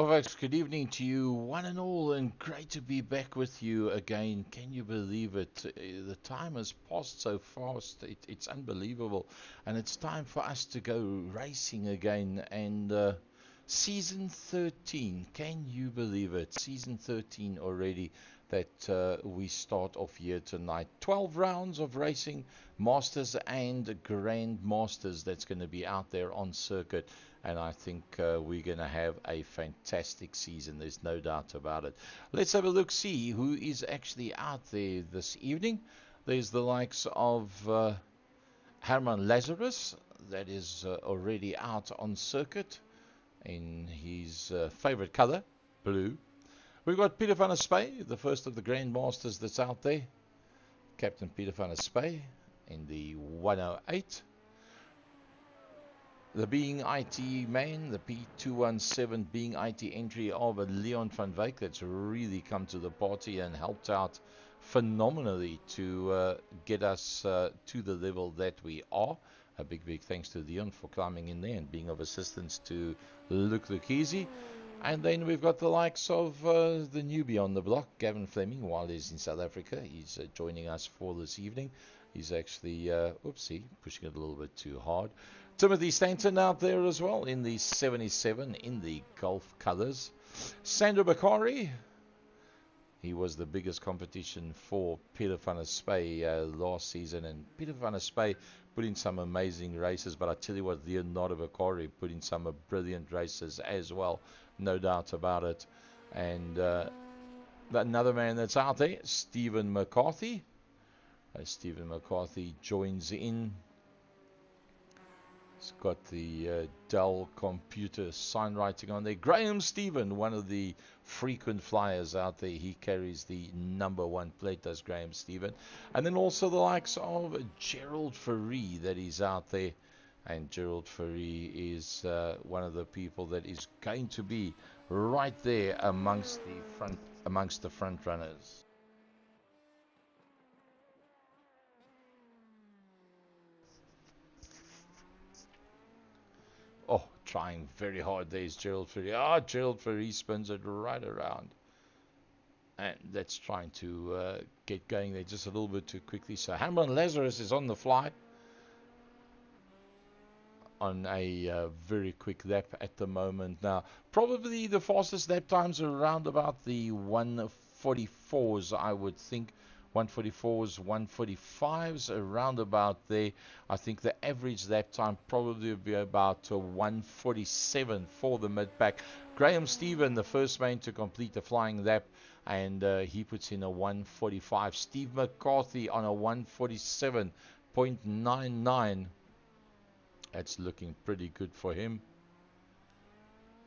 Well, folks, good evening to you, one and all, and great to be back with you again. Can you believe it? The time has passed so fast, it's unbelievable. And it's time for us to go racing again. And season 13, can you believe it? Season 13 already that we start off here tonight. 12 rounds of racing, Masters and Grand Masters, that's going to be out there on circuit. And I think we're going to have a fantastic season. There's no doubt about it. Let's have a look, see who is actually out there this evening. There's the likes of Herman Lazarus, that is already out on circuit in his favorite color, blue. We've got Peter van der Spey, the first of the Grand Masters that's out there. Captain Peter van der Spey in the 108. The Being IT man, the P217 Being IT entry of Leon van Wyk, that's really come to the party and helped out phenomenally to get us to the level that we are. A big thanks to Leon for climbing in there and being of assistance to Luke Lucchese. And then we've got the likes of the newbie on the block, Gavin Fleming, while he's in South Africa. He's joining us for this evening. He's actually, oopsie, pushing it a little bit too hard. Timothy Stanton out there as well in the 77 in the Gulf colors. Sandro Bakari, he was the biggest competition for Peter van der Spey last season, and Peter van der Spey put in some amazing races, but I tell you what, Leonardo Bakari put in some brilliant races as well, no doubt about it. And another man that's out there, Stephen McCarthy. Stephen McCarthy joins in. It's got the Dell computer sign writing on there. Graham Stephen, one of the frequent flyers out there. He carries the #1 plate, does Graham Stephen. And then also the likes of Gerald Ferree that is out there. And Gerald Ferree is one of the people that is going to be right there amongst the front runners. Oh, trying very hard. There's Gerald Ferree. Gerald Ferree spins it right around. And that's trying to get going there just a little bit too quickly. So Herman Lazarus is on the fly on a very quick lap at the moment. Now, probably the fastest lap times are around about the 144s, I would think. 144s, 145s, around about there. I think the average lap time probably would be about 147 for the mid-pack. Graham Stephen, the first man to complete the flying lap, and he puts in a 145. Steve McCarthy on a 147.99. That's looking pretty good for him.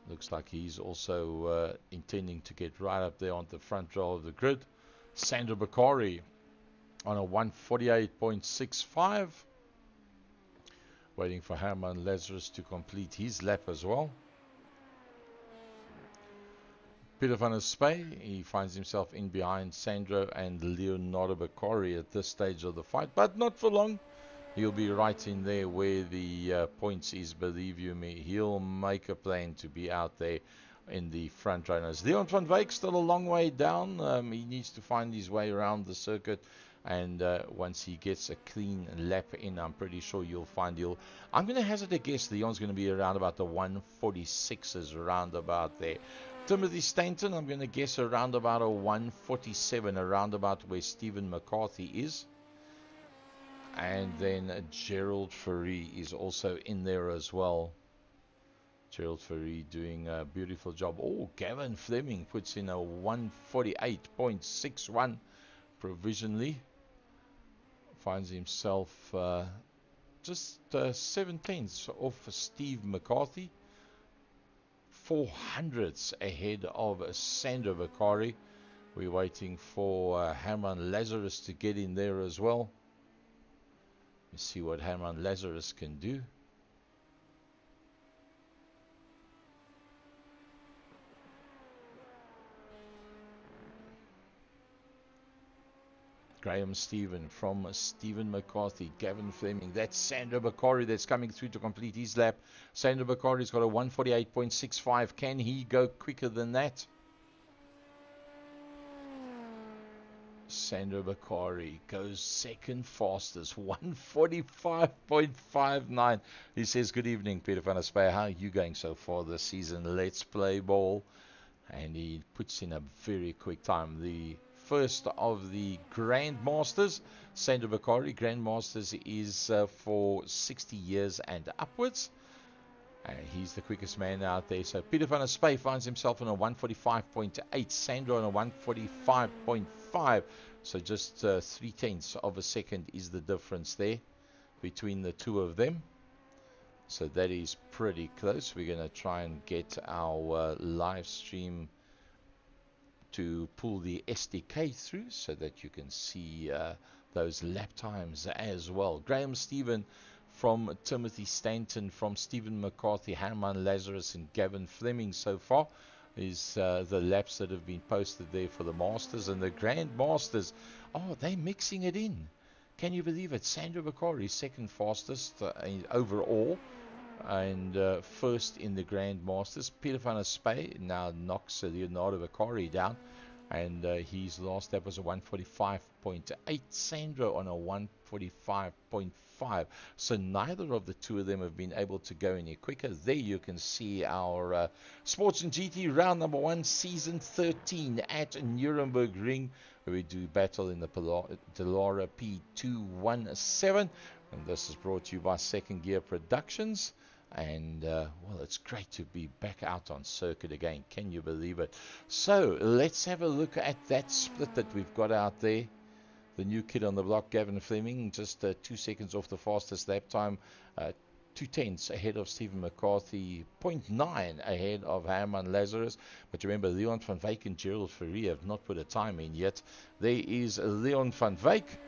Looks like he's also intending to get right up there on the front row of the grid. Sandro Bakari on a 148.65. Waiting for Herman Lazarus to complete his lap as well. Peter van der Spey, he finds himself in behind Sandro and Leonardo Bakari at this stage of the fight, but not for long. He'll be right in there where the points is, believe you me. He'll make a plan to be out there in the front runners. Leon van Wyk still a long way down. He needs to find his way around the circuit, and once he gets a clean lap in, I'm pretty sure you'll find I'm going to hazard a guess Leon's going to be around about the 146s, around about there. Timothy Stanton, I'm going to guess around about a 147, around about where Stephen McCarthy is. And then Gerald Ferree is also in there as well. Gerald Ferree doing a beautiful job. Oh, Gavin Fleming puts in a 148.61 provisionally. Finds himself just 17ths off Steve McCarthy. 400ths ahead of Sandro Bakari. We're waiting for Herman Lazarus to get in there as well. Let's see what Herman Lazarus can do. Graham Stephen from Stephen McCarthy, Gavin Fleming. That's Sandro Bakari that's coming through to complete his lap. Sandro Bakari's got a 1:48.65. Can he go quicker than that? Sandro Bakari goes second fastest, 1:45.59. He says, good evening, Peter van der Spey. How are you going so far this season? Let's play ball. And he puts in a very quick time. The first of the Grandmasters, Sandro Bakari. Grandmasters is for 60 years and upwards. And he's the quickest man out there. So Peter van der Spey finds himself on a 1:45.8. Sandro on a 1:45.5. So just 0.3 of a second is the difference there between the two of them. So that is pretty close. We're going to try and get our live stream to pull the SDK through so that you can see those lap times as well. Graham Stephen from Timothy Stanton, from Stephen McCarthy, Herman Lazarus and Gavin Fleming so far is the laps that have been posted there for the Masters. And the Grand Masters, oh, they're mixing it in. Can you believe it? Sandro Bakari, second fastest overall and first in the Grand Masters. Peter van der Spey now knocks Leonardo Bakari down, and his last lap was a 1:45.8. Sandro on a 1:45.5. So neither of the two of them have been able to go any quicker. There you can see our Sports and GT round number 1, season 13 at NURBURGRING, where we do battle in the DALLARA P217. And this is brought to you by Second Gear Productions. And, well, it's great to be back out on circuit again. Can you believe it? So, let's have a look at that split that we've got out there. The new kid on the block, Gavin Fleming, just 2 seconds off the fastest lap time. 2/10 ahead of Stephen McCarthy, 0.9 ahead of Herman Lazarus. But remember, Leon van Wyk and Gerald Ferrie have not put a time in yet. There is Leon van Wyk.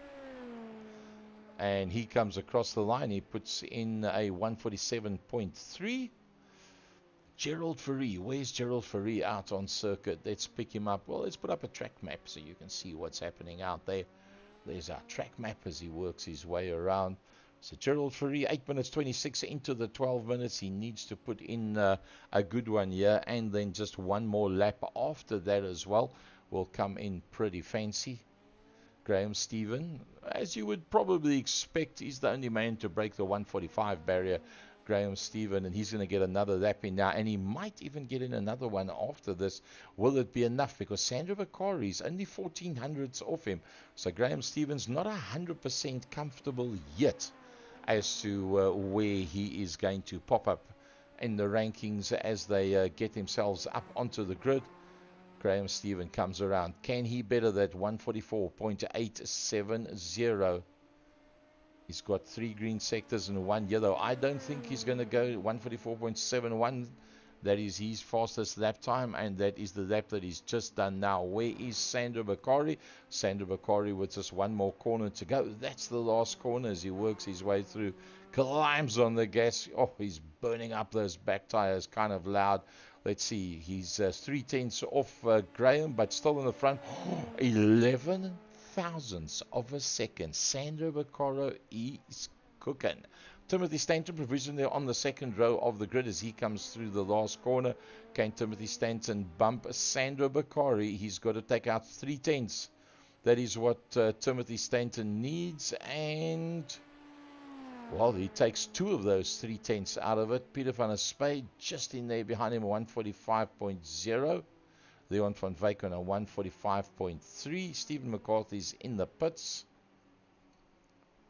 And he comes across the line. He puts in a 1:47.3. Gerald Ferrie. Where's Gerald Ferrie out on circuit? Let's pick him up. Well, let's put up a track map so you can see what's happening out there. There's our track map as he works his way around. So Gerald Ferrie, 8 minutes 26 into the 12 minutes. He needs to put in a good one here. And then just one more lap after that as well will come in pretty fancy. Graham Stephen, as you would probably expect, he's the only man to break the 1:45 barrier. Graham Stephen, and he's going to get another lap in now, and he might even get in another one after this. Will it be enough? Because Sandro Bakari is only 1400ths off him. So Graham Stephen's not 100% comfortable yet as to where he is going to pop up in the rankings as they get themselves up onto the grid. Graham Stephen comes around. Can he better that 1:44.870? He's got 3 green sectors and 1 yellow. I don't think he's going to go 1:44.71. That is his fastest lap time, and that is the lap that he's just done now. Where is Sandro Bakari? Sandro Bakari with just one more corner to go. That's the last corner as he works his way through. Climbs on the gas. Oh, he's burning up those back tires, kind of loud. Let's see, he's 0.3 off Graham, but still in the front. 11 thousandths of a second. Sandro Bakari is cooking. Timothy Stanton provisionally on the second row of the grid as he comes through the last corner. Can Timothy Stanton bump Sandro Bakari? He's got to take out 0.3. That is what Timothy Stanton needs, and well, he takes 2 of those 0.3 out of it. Peter van der Spey just in there behind him, 1:45.0. Leon van Wyk on a 1:45.3. Stephen McCarthy's in the pits.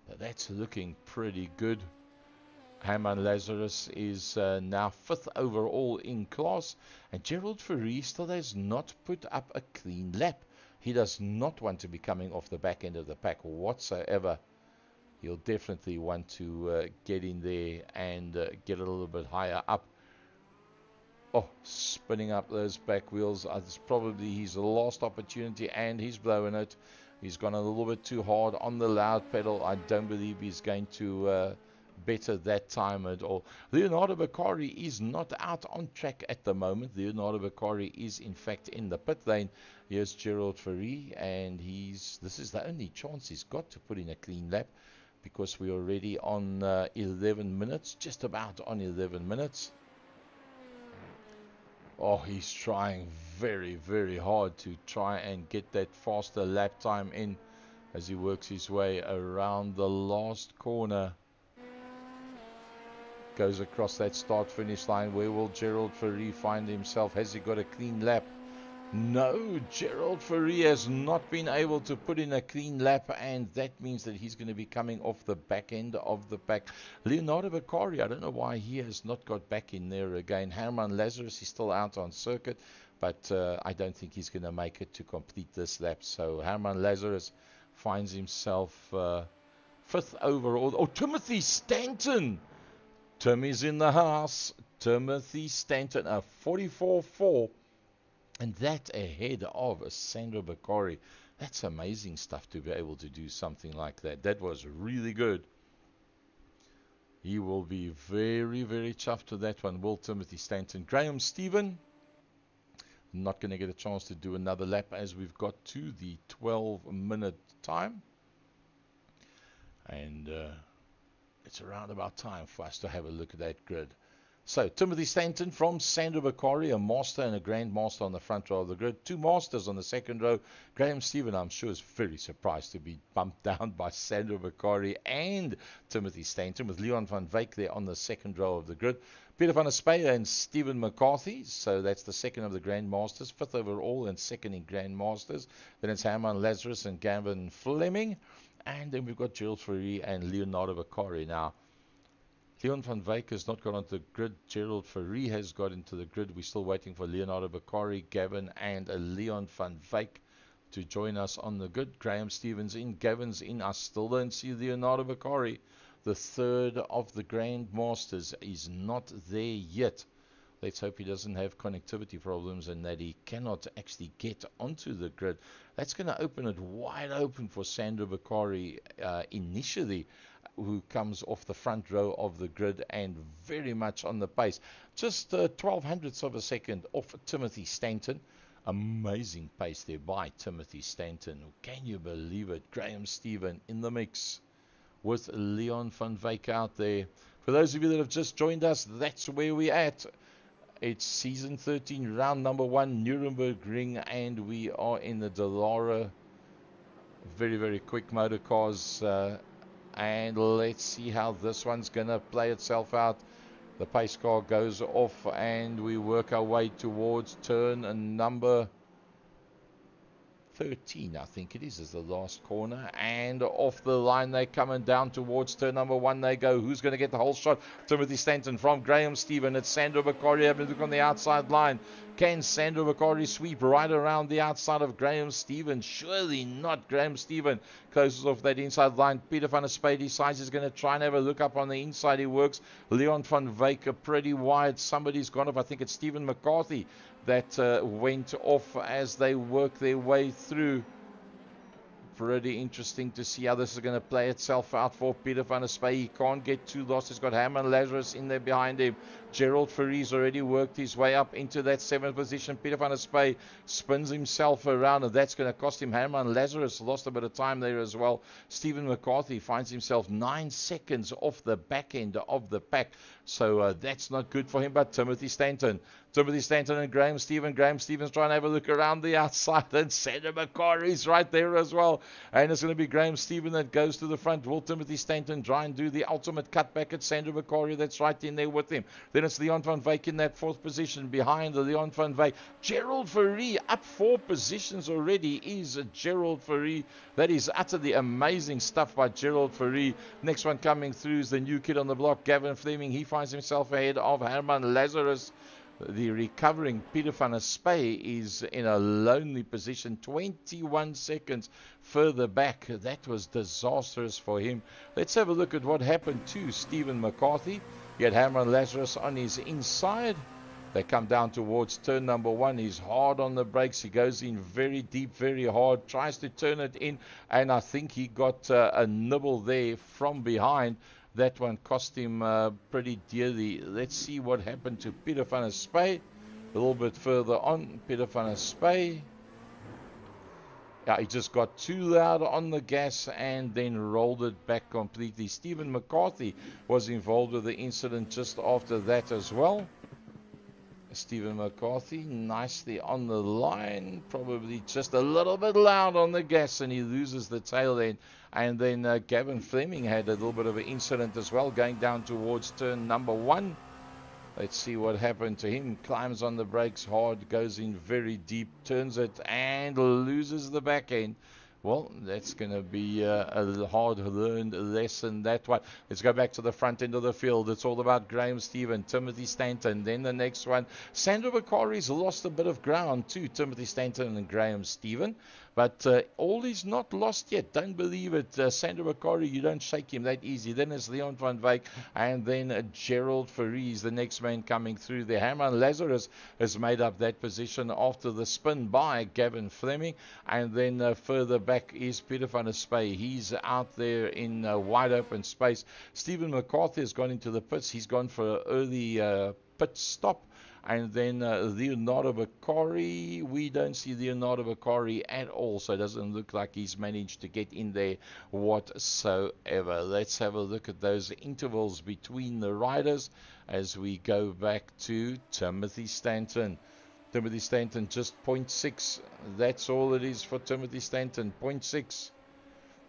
But that's looking pretty good. Herman Lazarus is now 5th overall in class. And Gerald Ferrie still has not put up a clean lap. He does not want to be coming off the back end of the pack whatsoever. He'll definitely want to get in there and get a little bit higher up. Oh, spinning up those back wheels. It's probably his last opportunity, and he's blowing it. He's gone a little bit too hard on the loud pedal. I don't believe he's going to better that time at all. Leonardo Bakari is not out on track at the moment. Leonardo Bakari is in fact in the pit lane. Here's Gerald Ferry, and this is the only chance he's got to put in a clean lap, because we're already on 11 minutes, just about on 11 minutes. Oh, he's trying very, very hard to try and get that faster lap time in as he works his way around the last corner. Goes across that start-finish line. Where will Gerald Ferry find himself? Has he got a clean lap? No, Gerald Ferry has not been able to put in a clean lap, and that means that he's going to be coming off the back end of the pack. Leonardo Bakari, I don't know why he has not got back in there again. Herman Lazarus is still out on circuit, but I don't think he's going to make it to complete this lap. So Herman Lazarus finds himself 5th overall. Oh, Timothy Stanton! Timmy's in the house. Timothy Stanton, a 44.4. And that ahead of Sandro Bakari. That's amazing stuff to be able to do something like that. That was really good. He will be very, very chuffed with that one, will Timothy Stanton. Graham Stephen, not going to get a chance to do another lap as we've got to the 12-minute time. And it's around about time for us to have a look at that grid. So, Timothy Stanton from Sandro Bakari, a master and a grandmaster on the front row of the grid. 2 masters on the second row. Graham Stephen, I'm sure, is very surprised to be bumped down by Sandro Bakari and Timothy Stanton, with Leon van Wyk there on the second row of the grid. Peter van der Speyer and Stephen McCarthy. So that's the second of the grandmasters. 5th overall and second in grandmasters. Then it's Herman Lazarus and Gavin Fleming. And then we've got Gerald Ferry and Leonardo Bakari. Now, Leon van Wyk has not got onto the grid. Gerald Ferry has got into the grid. We're still waiting for Leonardo Bakari, Gavin, and Leon van Wyk to join us on the grid. Graham Stevens in, Gavin's in. I still don't see Leonardo Bakari. The third of the Grandmasters is not there yet. Let's hope he doesn't have connectivity problems and that he cannot actually get onto the grid. That's going to open it wide open for Sandro Bakari initially, who comes off the front row of the grid and very much on the pace. Just 0.12 of a second off Timothy Stanton. Amazing pace there by Timothy Stanton. Can you believe it? Graham Stephen in the mix with Leon van Wyk out there. For those of you that have just joined us, that's where we're at. It's season 13, round number 1, Nurburgring, and we are in the Dallara. Very, very quick motor cars. And let's see how this one's going to play itself out. The pace car goes off and we work our way towards turn number 13, I think it is the last corner. And off the line they come, and down towards turn number 1 they go. Who's going to get the whole shot? Timothy Stanton from Graham Stephen. It's Sandro Bakari having a look on the outside line. Can Sandro Bakari sweep right around the outside of Graham Stephen? Surely not. Graham Stephen closes off that inside line. Peter van der Speyer decides he's going to try and have a look up on the inside. He works. Leon van Wyk pretty wide. Somebody's gone off. I think it's Stephen McCarthy that went off as they work their way through. Pretty interesting to see how this is going to play itself out for Peter van der Speyer. He can't get too lost. He's got Herman Lazarus in there behind him. Gerald Ferry's already worked his way up into that 7th position. Peter van der Speyer spins himself around, and that's going to cost him. Herman Lazarus lost a bit of time there as well. Stephen McCarthy finds himself 9 seconds off the back end of the pack. So that's not good for him. But Timothy Stanton and Graham Stephen. Graham Stephen's trying to have a look around the outside, and Sandro Bakari's right there as well. And it's going to be Graham Stephen that goes to the front. Will Timothy Stanton try and do the ultimate cutback at Sandro Bakari? That's right in there with him. Then it's Leon van Wyk in that 4th position behind the Leon van Wyk. Gerald Ferry up 4 positions already is Gerald Ferry. That is utterly amazing stuff by Gerald Ferry. Next one coming through is the new kid on the block, Gavin Fleming. He finds himself ahead of Herman Lazarus. The recovering Peter van der Speyer is in a lonely position, 21 seconds further back. That was disastrous for him. Let's have a look at what happened to Stephen McCarthy. He had Herman Lazarus on his inside. They come down towards turn number 1. He's hard on the brakes. He goes in very deep, very hard, tries to turn it in, and I think he got a nibble there from behind. That one cost him pretty dearly. Let's see what happened to Peter van der Spey. A little bit further on, Peter van der Spey. Yeah, he just got too loud on the gas and then rolled it back completely. Stephen McCarthy was involved with the incident just after that as well. Stephen McCarthy nicely on the line, probably just a little bit loud on the gas, and he loses the tail end. And then Gavin Fleming had a little bit of an incident as well, going down towards turn number 1. Let's see what happened to him. Climbs on the brakes hard, goes in very deep, turns it and loses the back end. Well, that's going to be a hard-learned lesson, that one. Let's go back to the front end of the field. It's all about Graham Stephen, Timothy Stanton. Then the next one, Sandra Bakari's lost a bit of ground too, Timothy Stanton and Graham Stephen. But all is not lost yet. Don't believe it. Sandra Bakari, you don't shake him that easy. Then it's Leon van Wyk, and then Gerald Faries, the next man coming through there. Herman Lazarus has made up that position after the spin by Gavin Fleming. And then further back is Peter van der Spey. He's out there in wide open space. Stephen McCarthy has gone into the pits. He's gone for an early pit stop. And then Leonardo Bakari, we don't see Leonardo Bakari at all, so it doesn't look like he's managed to get in there whatsoever. Let's have a look at those intervals between the riders as we go back to Timothy Stanton. Timothy Stanton just 0.6. That's all it is for Timothy Stanton, 0.6.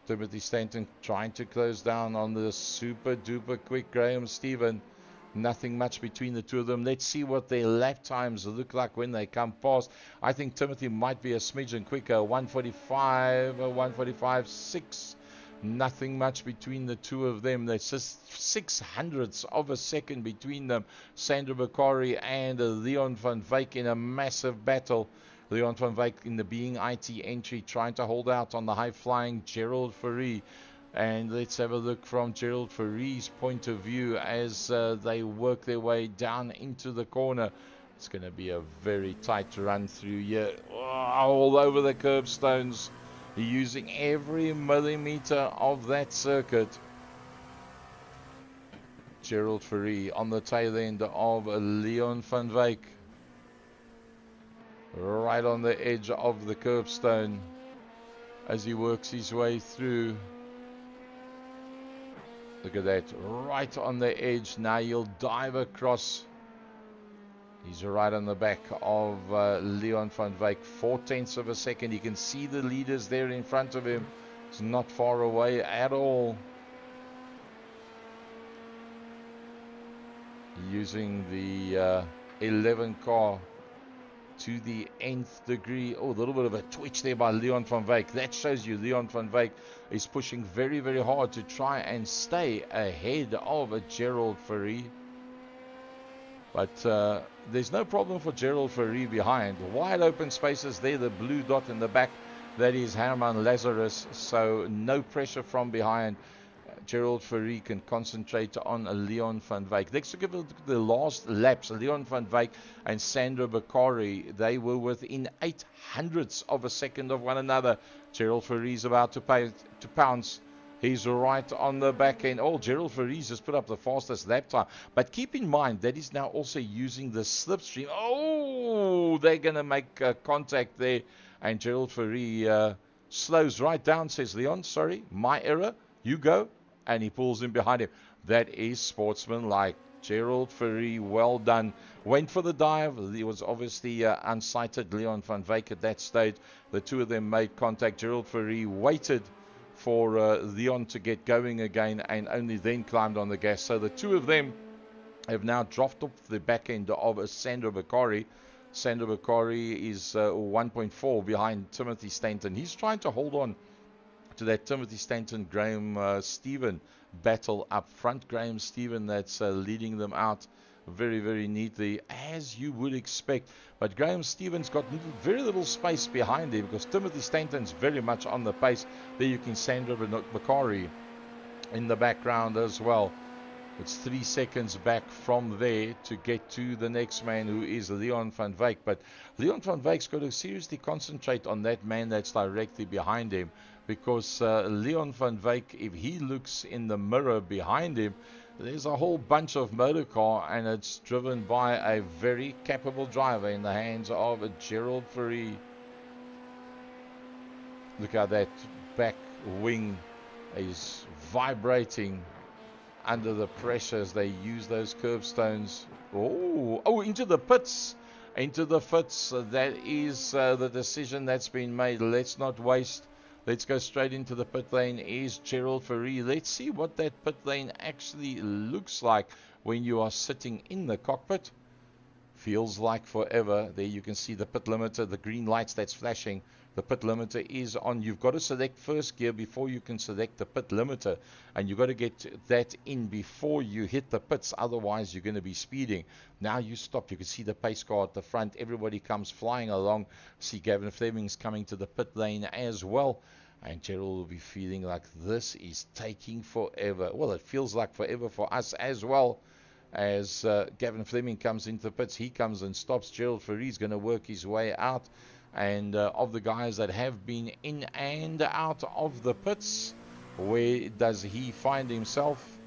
Timothy Stanton trying to close down on the super duper quick Graham Stephen. Nothing much between the two of them. Let's see what their lap times look like when they come past. I think Timothy might be a smidgen quicker. 145, 145.6. Nothing much between the two of them. There's just 600ths of a second between them. Sandra Bakari and Leon van Wyk in a massive battle. Leon van Wyk in the being IT entry, trying to hold out on the high-flying Gerald Farie. And let's have a look from Gerald Farie's point of view as they work their way down into the corner. It's going to be a very tight run through here. All over the curbstones, using every millimeter of that circuit. Gerald Farie on the tail end of Leon van Wyk. Right on the edge of the curbstone as he works his way through. Look at that, right on the edge. Now he'll dive across. He's right on the back of Leon van Wyk. 0.4 of a second. You can see the leaders there in front of him. It's not far away at all. Using the 11 car to the nth degree. Oh, a little bit of a twitch there by Leon van Wyk. That shows you Leon van Wyk is pushing very, very hard to try and stay ahead of a Gerald Farie. But there's no problem for Gerald Farie behind. Wide open spaces there, the blue dot in the back. That is Herman Lazarus, so no pressure from behind. Gerald Farie can concentrate on Leon van Wyk. Let's look at the last laps. Leon van Wyk and Sandra Bakari, they were within 0.08 of a second of one another. Gerald Farie's about to pounce. He's right on the back end. Oh, Gerald Farie's just put up the fastest lap time. But keep in mind that he's now also using the slipstream. Oh, they're going to make contact there. And Gerald Farie slows right down, says Leon. Sorry, my error. You go. And he pulls him behind him. That is sportsmanlike. Gerald Farie, well done. Went for the dive. He was obviously unsighted, Leon van Wyk, at that stage. The two of them made contact. Gerald Farie waited for Leon to get going again and only then climbed on the gas. So the two of them have now dropped off the back end of Sandra Bakari. Sandra Bakari is 1.4 behind Timothy Stanton. He's trying to hold on to that Timothy Stanton, Graham Stephen battle up front. Graham Stephen that's leading them out very, very neatly, as you would expect. But Graham Stephen's got very little space behind him because Timothy Stanton's very much on the pace. There you can Sandra Bakari in the background as well. It's 3 seconds back from there to get to the next man, who is Leon van Wyk. But Leon van Wyk's got to seriously concentrate on that man that's directly behind him, because Leon van Wyk, if he looks in the mirror behind him, there's a whole bunch of motor car, and it's driven by a very capable driver in the hands of Gerald Fourie. Look how that back wing is vibrating under the pressure as they use those curbstones. Oh, into the pits. Into the pits. That is the decision that's been made. Let's not waste. Let's go straight into the pit lane. Is Gerald Fourie. Let's see what that pit lane actually looks like when you are sitting in the cockpit. Feels like forever. There you can see the pit limiter, the green lights that's flashing. The pit limiter is on. You've got to select first gear before you can select the pit limiter, and you've got to get that in before you hit the pits, otherwise you're going to be speeding. Now you stop. You can see the pace car at the front. Everybody comes flying along. See Gavin Fleming's coming to the pit lane as well, and Gerald will be feeling like this is taking forever. Well, it feels like forever for us as well. As Gavin Fleming comes into the pits, he comes and stops. Gerald Fourie's going to work his way out. And of the guys that have been in and out of the pits, where does he find himself?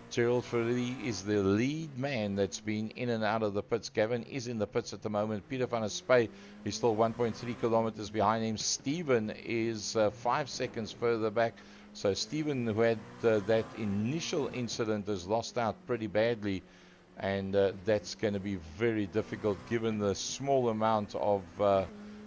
Gerald Fourie is the lead man that's been in and out of the pits. Gavin is in the pits at the moment. Peter van der Spy is still 1.3 kilometers behind him. Stephen is 5 seconds further back. So Stephen, who had that initial incident, has lost out pretty badly. And that's going to be very difficult given the small amount of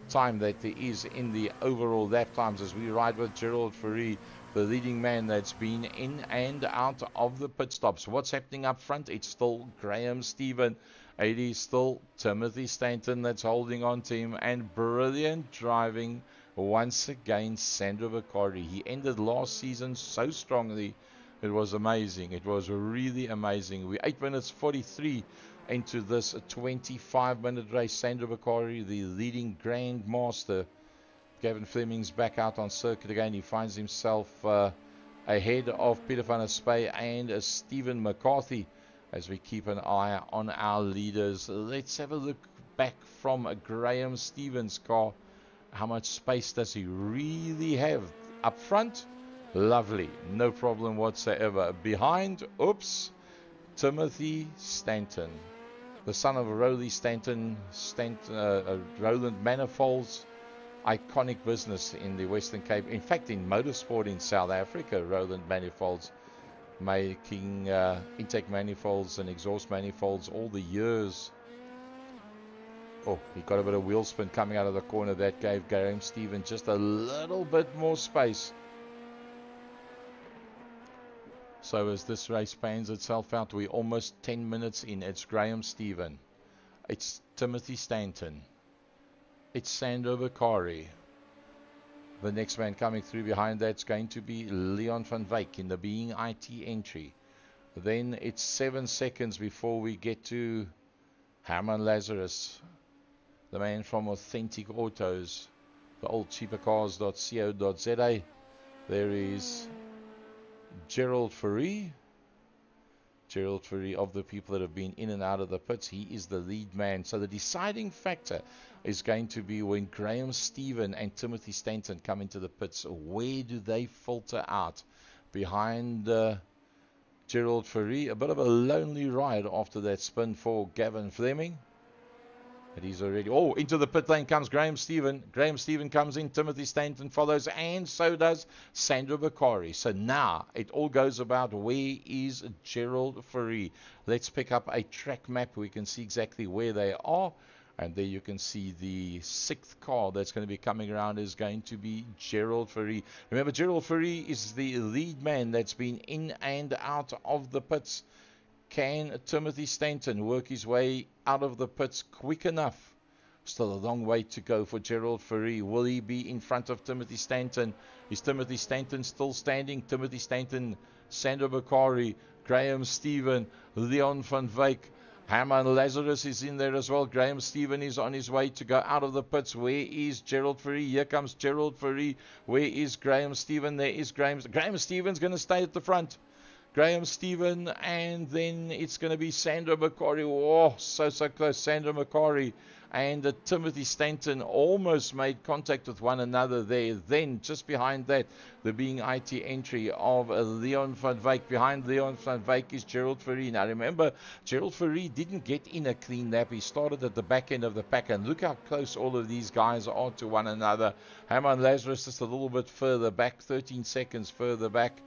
time that there is in the overall lap times as we ride with Gerald Fourie, the leading man that's been in and out of the pit stops. What's happening up front? It's still Graham Stephen. It is still Timothy Stanton that's holding on to him, and brilliant driving once again, Sandro Vicari. He ended last season so strongly. It was amazing. It was really amazing. We're 8 minutes 43 into this 25-minute race. Sandro Vicari, the leading grandmaster. Gavin Fleming's back out on circuit again. He finds himself ahead of Peter van der Spy and Stephen McCarthy as we keep an eye on our leaders. Let's have a look back from Graham Stevens' car. How much space does he really have? Up front, lovely, no problem whatsoever. Behind, oops, Timothy Stanton, the son of Roland Stanton, Roland Manifolds, iconic business in the Western Cape. In fact, in motorsport in South Africa, Roland Manifolds, making intake manifolds and exhaust manifolds all the years. Oh, he got a bit of wheel spin coming out of the corner. That gave Graham Stephen just a little bit more space. So as this race pans itself out, we're almost 10 minutes in. It's Graham Stephen. It's Timothy Stanton. It's Sandro Vicari. The next man coming through behind that's going to be Leon van Wyk in the Being IT entry. Then it's 7 seconds before we get to Herman Lazarus, the man from Authentic Autos, the old cheapercars.co.za. There is Gerald Fourie. Gerald Fourie, of the people that have been in and out of the pits, he is the lead man. So the deciding factor is going to be when Graham Stephen and Timothy Stanton come into the pits. Where do they filter out? Behind Gerald Fourie, a bit of a lonely ride after that spin for Gavin Fleming. But he's already, into the pit lane comes Graham Stephen. Graham Stephen comes in, Timothy Stanton follows, and so does Sandro Vicari. So now it all goes about where is Gerald Fourie. Let's pick up a track map. We can see exactly where they are. And there you can see the 6th car that's going to be coming around is going to be Gerald Fourie. Remember, Gerald Fourie is the lead man that's been in and out of the pits. Can Timothy Stanton work his way out of the pits quick enough? Still a long way to go for Gerald Fourie. Will he be in front of Timothy Stanton? Is Timothy Stanton still standing? Timothy Stanton, Sandro Vicari, Graham Stephen, Leon van Wyk, Herman Lazarus is in there as well. Graham Stephen is on his way to go out of the pits. Where is Gerald Fourie? Here comes Gerald Fourie. Where is Graham Stephen? There is Graham Stephen's going to stay at the front. Graham Stephen, and then it's going to be Sandra Macquarie. Oh, so close. Sandra Macquarie and Timothy Stanton almost made contact with one another there. Then, just behind that, the being IT entry of Leon van Wyk. Behind Leon van Wyk is Gerald Fourie. Now, remember, Gerald Fourie didn't get in a clean lap. He started at the back end of the pack, and look how close all of these guys are to one another. Herman Lazarus just a little bit further back, 13 seconds further back.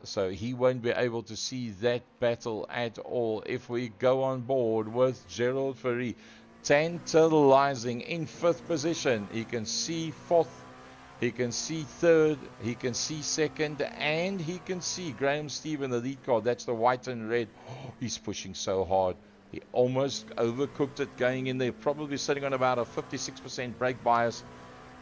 So he won't be able to see that battle at all. If we go on board with Gerald Fourie, tantalizing in 5th position. He can see 4th, he can see 3rd, he can see 2nd, and he can see Graham Stephen, the lead car. That's the white and red. Oh, he's pushing so hard. He almost overcooked it going in there. Probably sitting on about a 56% brake bias.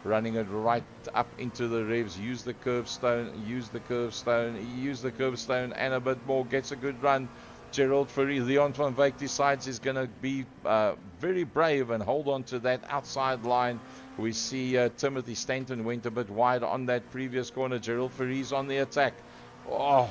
Running it right up into the revs. Use the curve stone, use the curve stone, use the curve stone, and a bit more. Gets a good run. Gerald Fourie. Leon van Wyk decides he's going to be very brave and hold on to that outside line. We see Timothy Stanton went a bit wide on that previous corner. Gerald Fourie's on the attack. Oh,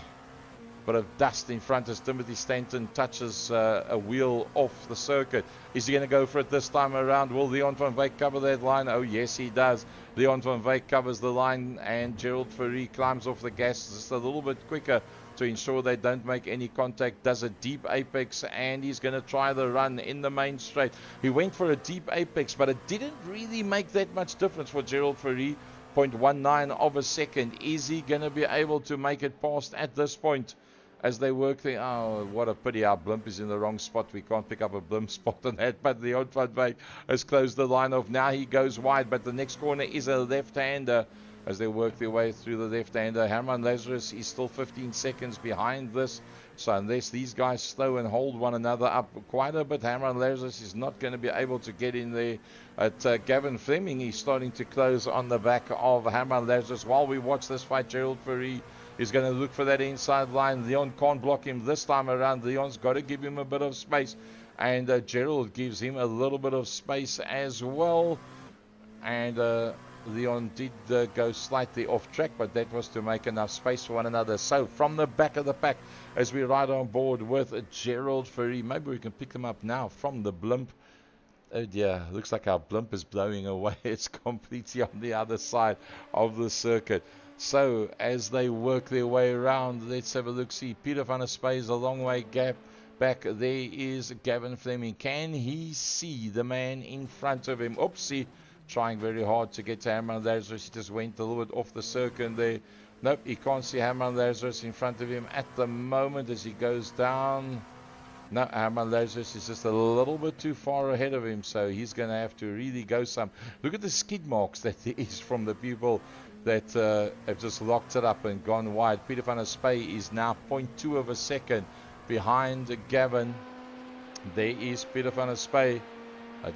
bit of dust in front as Timothy Stanton touches a wheel off the circuit. Is he going to go for it this time around? Will Leon van Wyk cover that line? Oh, yes, he does. Leon van Wyk covers the line, and Gerald Fourie climbs off the gas just a little bit quicker to ensure they don't make any contact. Does a deep apex, and he's going to try the run in the main straight. He went for a deep apex, but it didn't really make that much difference for Gerald Fourie. 0.19 of a second. Is he going to be able to make it past at this point? As they work there, oh, what a pity our blimp is in the wrong spot. We can't pick up a blimp spot on that, but Leon van Wyk has closed the line off. Now he goes wide, but the next corner is a left-hander as they work their way through the left-hander. Herman Lazarus is still 15 seconds behind this, so unless these guys slow and hold one another up quite a bit, Herman Lazarus is not going to be able to get in there. At Gavin Fleming, he's starting to close on the back of Herman Lazarus. While we watch this fight, Gerald Fourie is going to look for that inside line. Leon can't block him this time around. Leon's got to give him a bit of space, and Gerald gives him a little bit of space as well. And Leon did go slightly off track, but that was to make enough space for one another. So from the back of the pack, as we ride on board with Gerald Fourie, maybe we can pick them up now from the blimp. Oh dear, looks like our blimp is blowing away. It's completely on the other side of the circuit. So as they work their way around, let's have a look. See, Peter van der Spy is a long way back. There is Gavin Fleming. Can he see the man in front of him? Oopsie, trying very hard to get to Herman Lazarus. He just went a little bit off the circuit there. Nope, he can't see Herman Lazarus in front of him at the moment as he goes down. No, Herman Lazarus is just a little bit too far ahead of him, so he's going to have to really go some. Look at the skid marks that there is from the people that have just locked it up and gone wide. Peter van der Spy is now 0.2 of a second behind Gavin. There is Peter van der Spy.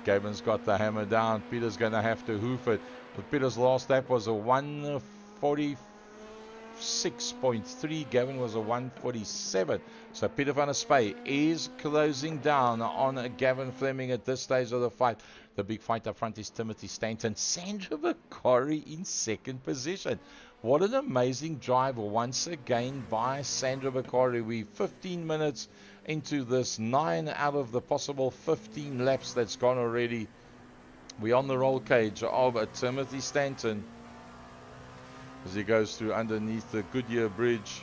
Gavin's got the hammer down. Peter's going to have to hoof it. But Peter's last lap was a 146.3. Gavin was a 147. So Peter van der Spy is closing down on Gavin Fleming at this stage of the fight. The big fight up front is Timothy Stanton. Sandra Macquarie in 2nd position. What an amazing drive once again by Sandra Macquarie. We're 15 minutes into this, 9 out of the possible 15 laps that's gone already. We're on the roll cage of Timothy Stanton as he goes through underneath the Goodyear Bridge.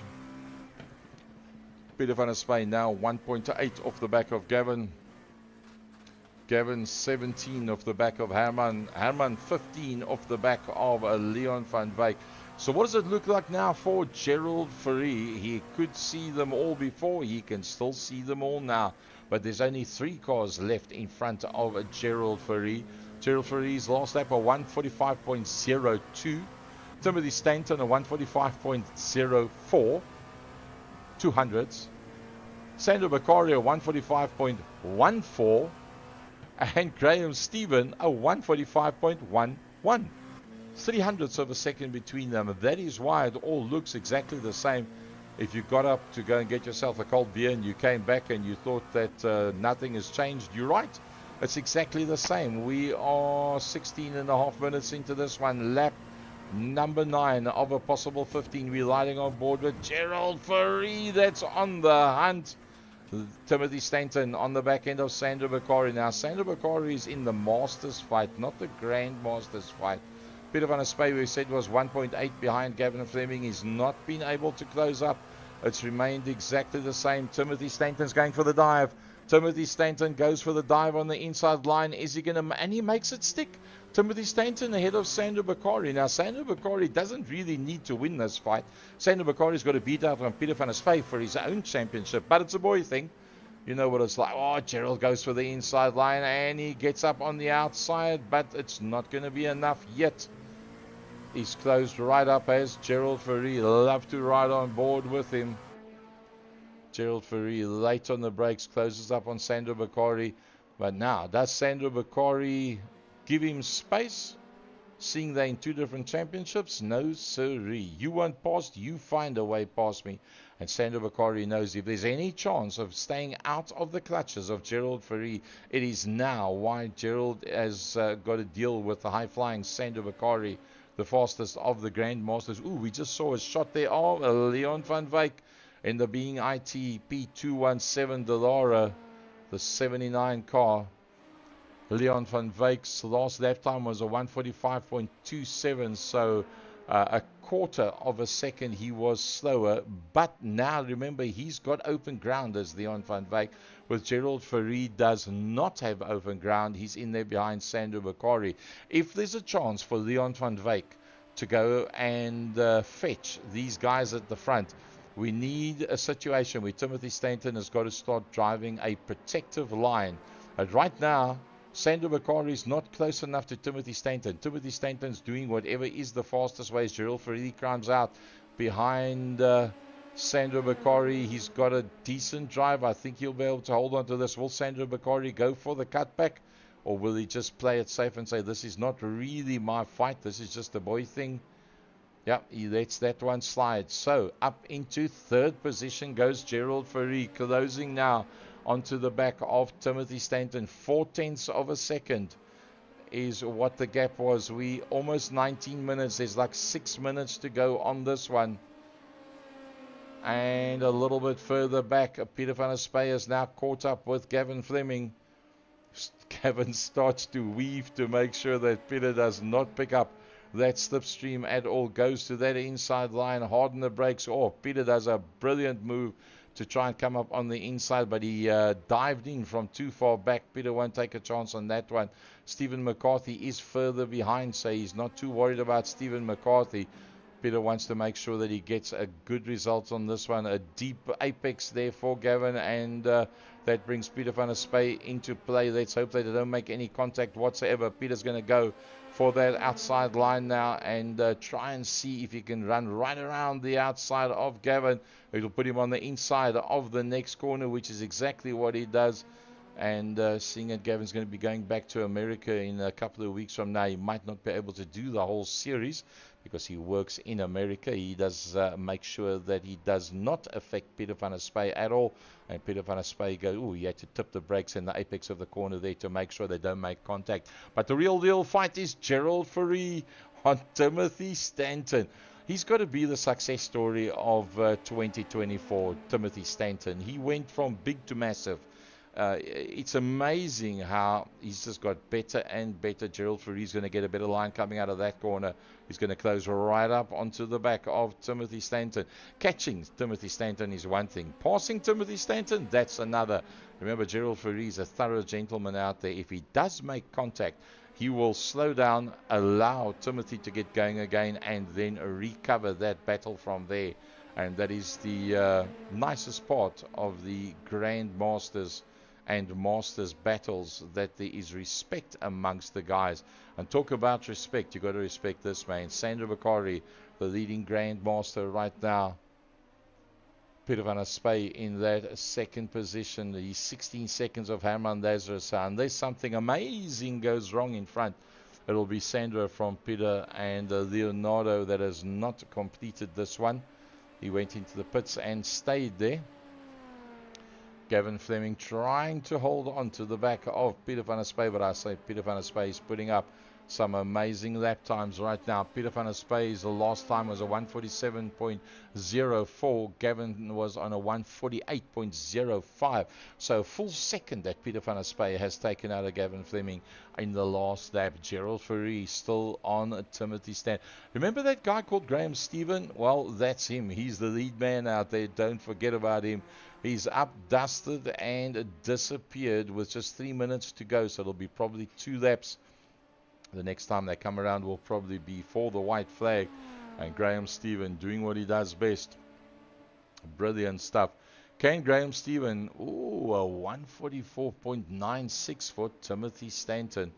Peter van der Spy now 1.8 off the back of Gavin. Gavin 17 off the back of Herman. Herman 15 off the back of Leon van Wyk. So what does it look like now for Gerald Fourie? He could see them all before. He can still see them all now. But there's only 3 cars left in front of Gerald Fourie. Gerald Fourie's last lap a 145.02. Timothy Stanton a 145.04. 200s. Sandra Macquarie a 145.14. And Graham Stephen a 145.11. 300ths of a second between them. That is why it all looks exactly the same. If you got up to go and get yourself a cold beer and you came back and you thought that nothing has changed, you're right. It's exactly the same. We are 16 and a half minutes into this one. Lap Number 9 of a possible 15. We're riding on board with Gerald Fourie. That's on the hunt. Timothy Stanton on the back end of Sandro Bakari. Now, Sandro Bakari is in the Masters fight, not the Grand Masters fight. Peter van der Spey, we said, was 1.8 behind Gavin Fleming. He's not been able to close up. It's remained exactly the same. Timothy Stanton's going for the dive. Timothy Stanton goes for the dive on the inside line. Is he going to... And he makes it stick. Timothy Stanton ahead of Sandro Bakari. Now, Sandro Bakari doesn't really need to win this fight. Sandro Bakari's got to beat out on Peter van der Spey for his own championship. But it's a boy thing. You know what it's like. Oh, Gerald goes for the inside line and he gets up on the outside. But it's not going to be enough yet. He's closed right up as Gerald Fourie. Love to ride on board with him. Gerald Fourie late on the brakes, closes up on Sandro Bakari. But now, does Sandro Bakari give him space? Seeing they're in two different championships? No, sirree. You want past, you find a way past me. And Sandro Bakari knows if there's any chance of staying out of the clutches of Gerald Fourie, it is now. Why Gerald has got to deal with the high-flying Sandro Bakari, the fastest of the Grand Masters. Ooh, we just saw a shot there of Leon van Wyk in the being ITP 217 Dallara, the 79 car. Leon van Wyk's last lap time was a 145.27, so a quarter of a second he was slower. But now remember, he's got open ground as Leon van Wyk, with Gerald Fourie does not have open ground. He's in there behind Sandro Bakari. If there's a chance for Leon van Wyk to go and fetch these guys at the front, we need a situation where Timothy Stanton has got to start driving a protective line. But right now, Sandro Bakari is not close enough to Timothy Stanton. Timothy Stanton's doing whatever is the fastest way as Gerald Fourie climbs out behind Sandro Bakari. He's got a decent drive. I think he'll be able to hold on to this. Will Sandro Bakari go for the cutback? Or will he just play it safe and say, this is not really my fight, this is just a boy thing? Yeah, he lets that one slide. So, up into third position goes Gerald Fourie, closing now onto the back of Timothy Stanton. 0.4 of a second is what the gap was. We almost 19 minutes. There's like 6 minutes to go on this one. And a little bit further back, Peter van der Spey is now caught up with Gavin Fleming. Gavin starts to weave to make sure that Peter does not pick up that slipstream at all. Goes to that inside line, harden the brakes. Oh, Peter does a brilliant move to try and come up on the inside, but he dived in from too far back. Peter won't take a chance on that one. Stephen McCarthy is further behind, so he's not too worried about Stephen McCarthy. Peter wants to make sure that he gets a good result on this one. A deep apex there for Gavin, and that brings Peter van der Spey into play. Let's hope that they don't make any contact whatsoever. Peter's going to go for that outside line now and try and see if he can run right around the outside of Gavin. It'll put him on the inside of the next corner, which is exactly what he does. And seeing that Gavin's going to be going back to America in a couple of weeks from now, he might not be able to do the whole series because he works in America. He does make sure that he does not affect Peter van der Spey at all. And Peter van der Spey goes, oh, he had to tip the brakes in the apex of the corner there to make sure they don't make contact. But the real deal fight is Gerald Fourie on Timothy Stanton. He's got to be the success story of 2024, Timothy Stanton. He went from big to massive. It's amazing how he's just got better and better. Gerald Fourie's going to get a better line coming out of that corner. He's going to close right up onto the back of Timothy Stanton. Catching Timothy Stanton is one thing. Passing Timothy Stanton, that's another. Remember, Gerald Fourie's a thorough gentleman out there. If he does make contact, he will slow down, allow Timothy to get going again, and then recover that battle from there. And that is the nicest part of the Grand Masters and Masters battles, that there is respect amongst the guys. And talk about respect, you got to respect this man. Sandro Bakari, the leading Grand Master right now. Peter van der Spey in that second position. He's 16 seconds of Herman Lazarus. Unless something amazing goes wrong in front, it'll be Sandro from Peter, and Leonardo that has not completed this one. He went into the pits and stayed there. Gavin Fleming trying to hold on to the back of Peter van der Spey, but I say Peter van der Spey is putting up Some amazing lap times right now. Peter van der Spey's last time was a 147.04. Gavin was on a 148.05. So a full second that Peter van der Spey has taken out of Gavin Fleming in the last lap. Gerald Fourie still on Timothy Stanton. Remember that guy called Graham Stephen? Well, that's him. He's the lead man out there. Don't forget about him. He's up, dusted, and disappeared with just 3 minutes to go. So it'll be probably 2 laps. The next time they come around will probably be for the white flag. And Graham Stephen doing what he does best. Brilliant stuff. Can Graham Stephen, ooh, a 144.96 for Timothy Stanton.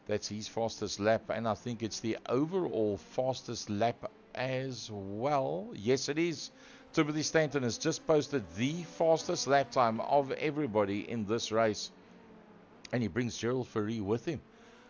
That's his fastest lap, and I think it's the overall fastest lap as well. Yes, it is. Timothy Stanton has just posted the fastest lap time of everybody in this race. And he brings Gerald Fourie with him.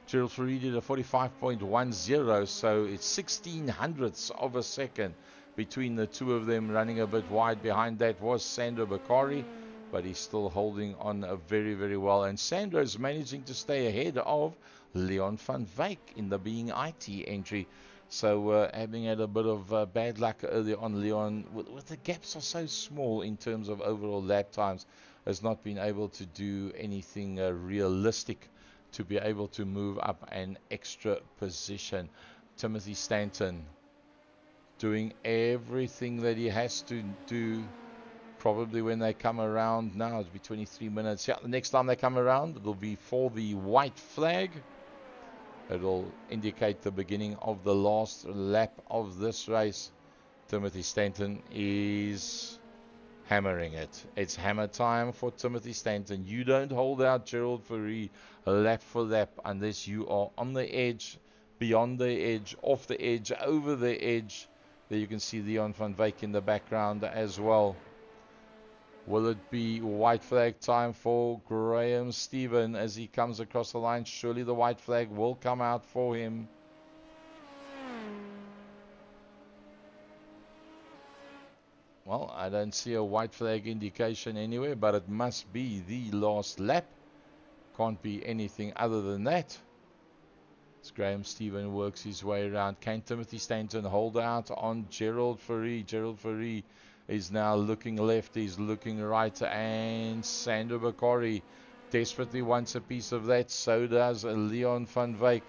Gerald Fourie did a 45.10, so it's 16 hundredths of a second between the two of them. Running a bit wide behind that was Sandro Bakari, but he's still holding on very, very well. And Sandro's managing to stay ahead of Leon van Wyk in the being IT entry. So having had a bit of bad luck early on, Leon, with the gaps are so small in terms of overall lap times, has not been able to do anything realistic to be able to move up an extra position. Timothy Stanton doing everything that he has to do. Probably when they come around now, it'll be 23 minutes. Yeah, the next time they come around, it'll be for the white flag. It'll indicate the beginning of the last lap of this race. Timothy Stanton is hammering it. It's hammer time for Timothy Stanton. You don't hold out Gerald Fourie lap for lap unless you are on the edge, beyond the edge, off the edge, over the edge. There you can see Leon van Wyk in the background as well. Will it be white flag time for Graham Stephen as he comes across the line? Surely the white flag will come out for him. Well, I don't see a white flag indication anywhere, but it must be the last lap. Can't be anything other than that. As Graham Stephen works his way around. Can Timothy Stanton hold out on Gerald Fourie? Gerald Fourie is now looking left, he's looking right, and Sandro Bakari desperately wants a piece of that. So does Leon van Wyk.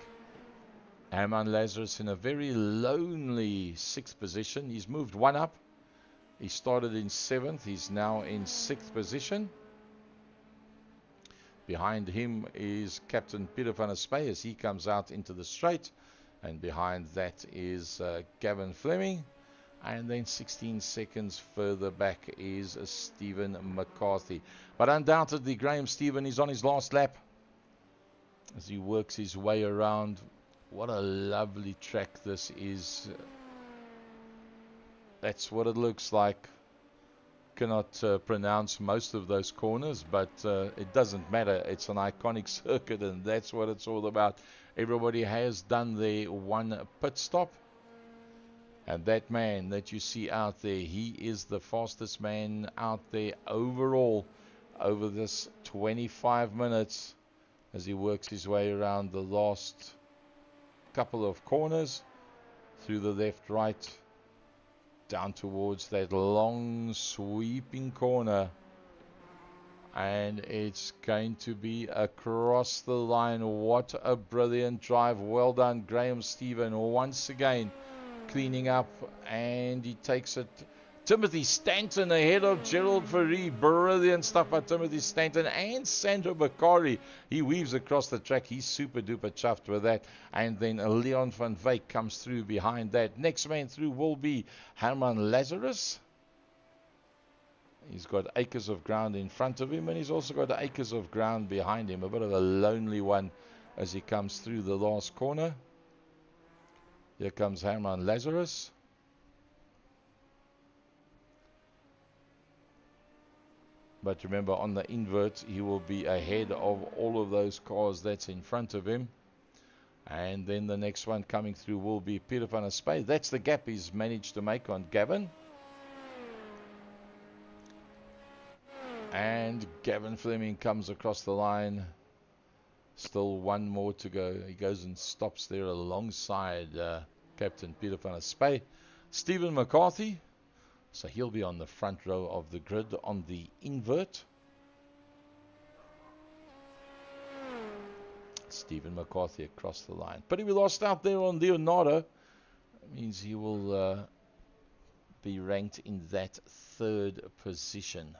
Herman Lazarus in a very lonely 6th position. He's moved 1 up. He started in 7th. He's now in 6th position. Behind him is Captain Peter van der Spey as he comes out into the straight. And behind that is Gavin Fleming. And then 16 seconds further back is Stephen McCarthy. But undoubtedly, Graham Stephen is on his last lap as he works his way around. What a lovely track this is. That's what it looks like. Cannot pronounce most of those corners, but it doesn't matter. It's an iconic circuit, and that's what it's all about. Everybody has done their 1 pit stop. And that man that you see out there, he is the fastest man out there overall over this 25 minutes as he works his way around the last couple of corners through the left, right, down towards that long sweeping corner. And it's going to be across the line. What a brilliant drive. Well done, Graham Stephen, once again cleaning up, and he takes it. Timothy Stanton ahead of Gerald Fourie. Brilliant stuff by Timothy Stanton and Sandro Bakari. He weaves across the track. He's super duper chuffed with that. And then Leon van Wyk comes through behind that. Next man through will be Herman Lazarus. He's got acres of ground in front of him, and he's also got acres of ground behind him. A bit of a lonely one as he comes through the last corner. Here comes Herman Lazarus. But remember, on the invert, he will be ahead of all of those cars that's in front of him. And then the next one coming through will be Peter van der Spey. That's the gap he's managed to make on Gavin. And Gavin Fleming comes across the line. Still one more to go. He goes and stops there alongside Captain Peter van der Spy. Stephen McCarthy. So he'll be on the front row of the grid on the invert. Stephen McCarthy across the line. But we lost out there on Leonardo. That means he will be ranked in that third position.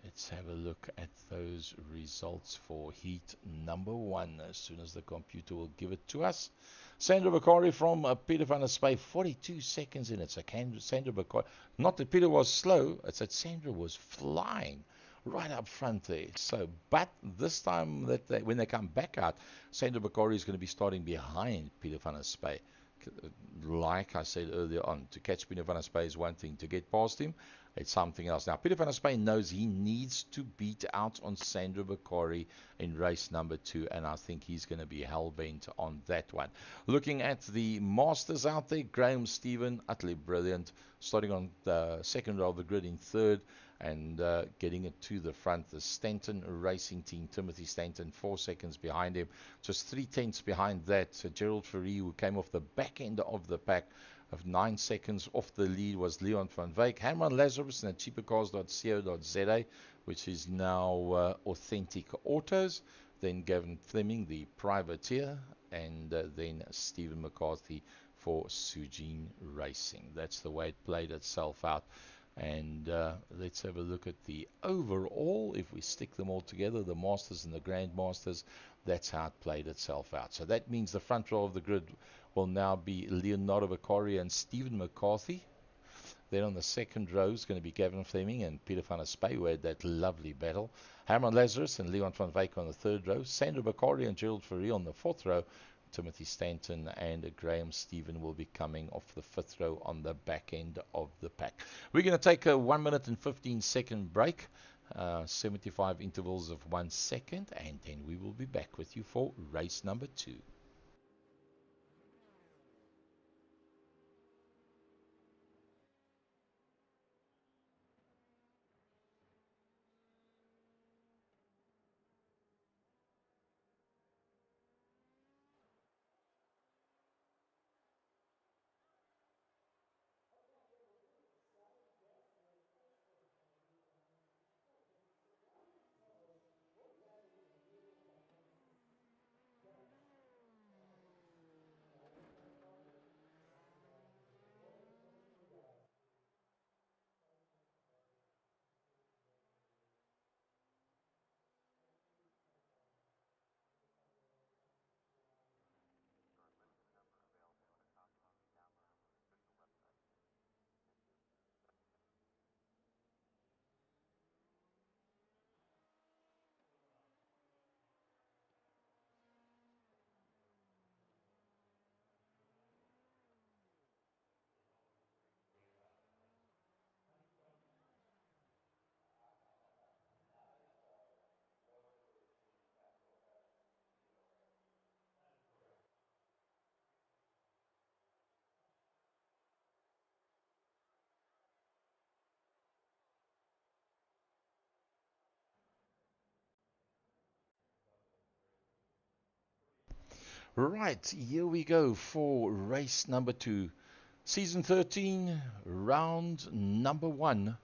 Let's have a look at those results for heat number 1 as soon as the computer will give it to us. Sandra Bakari from Peter van der Spy, 42 seconds in it. So Sandra Bakari, not that Peter was slow, it's that Sandra was flying right up front there. So, but this time when they come back out, Sandra Bakari is going to be starting behind Peter van der Spy. Like I said earlier on, to catch Peter van der Spy is one thing, to get past him, it's something else. Now, Peter van der Spy knows he needs to beat out on Sandra Bakari in race number 2, and I think he's going to be hell-bent on that one. Looking at the Masters out there, Graham Stephen, utterly brilliant, starting on the second row of the grid in third, and getting it to the front. The Stanton Racing Team, Timothy Stanton, 4 seconds behind him. Just 3/10 behind that, Gerald Ferree, who came off the back end of the pack, of 9 seconds off the lead was Leon van Wyk. Herman Lazarus and cheapercars.co.za, which is now Authentic Autos. Then Gavin Fleming, the privateer, and then Stephen McCarthy for Sujin Racing. That's the way it played itself out. And let's have a look at the overall. If we stick them all together, the Masters and the Grand Masters, that's how it played itself out. So that means the front row of the grid will now be Leonardo Bakari and Stephen McCarthy. Then on the second row is going to be Gavin Fleming and Peter van der Spy, who had that lovely battle. Herman Lazarus and Leon van Wyk on the third row. Sandra Bakari and Gerald Ferree on the fourth row. Timothy Stanton and Graham Stephen will be coming off the fifth row on the back end of the pack. We're going to take a 1 minute and 15 second break, 75 intervals of 1 second, and then we will be back with you for race number 2. Right, here we go for race number 2. Season 13, round number 1.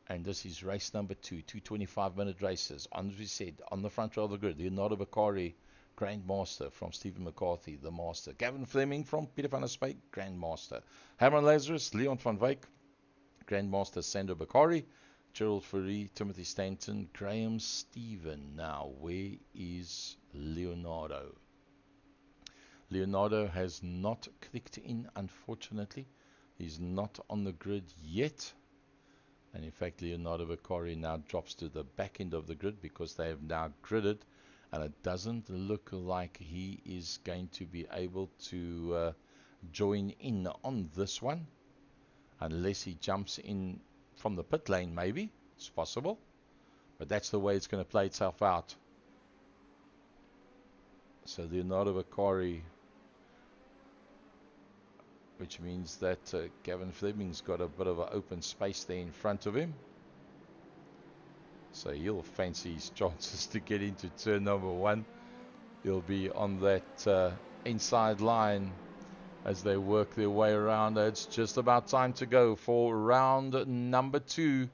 And this is race number 2, 2 25-minute races. As we said, on the front row of the grid, Leonardo Bakari, Grandmaster from Stephen McCarthy, the Master. Gavin Fleming from Peter van der Spy, Grandmaster. Herman Lazarus, Leon van Wyk, Grandmaster Sandra Bakari. Gerald Ferree, Timothy Stanton, Graham Stephen. Now, where is Leonardo? Leonardo has not clicked in, unfortunately. He's not on the grid yet. And in fact, Leonardo Bakari now drops to the back end of the grid because they have now gridded. And it doesn't look like he is going to be able to join in on this one. Unless he jumps in from the pit lane, maybe. It's possible. But that's the way it's going to play itself out. So Leonardo Bakari, which means that Gavin Fleming's got a bit of an open space there in front of him. So he'll fancy his chances to get into turn number 1. He'll be on that inside line as they work their way around. It's just about time to go for round number 2.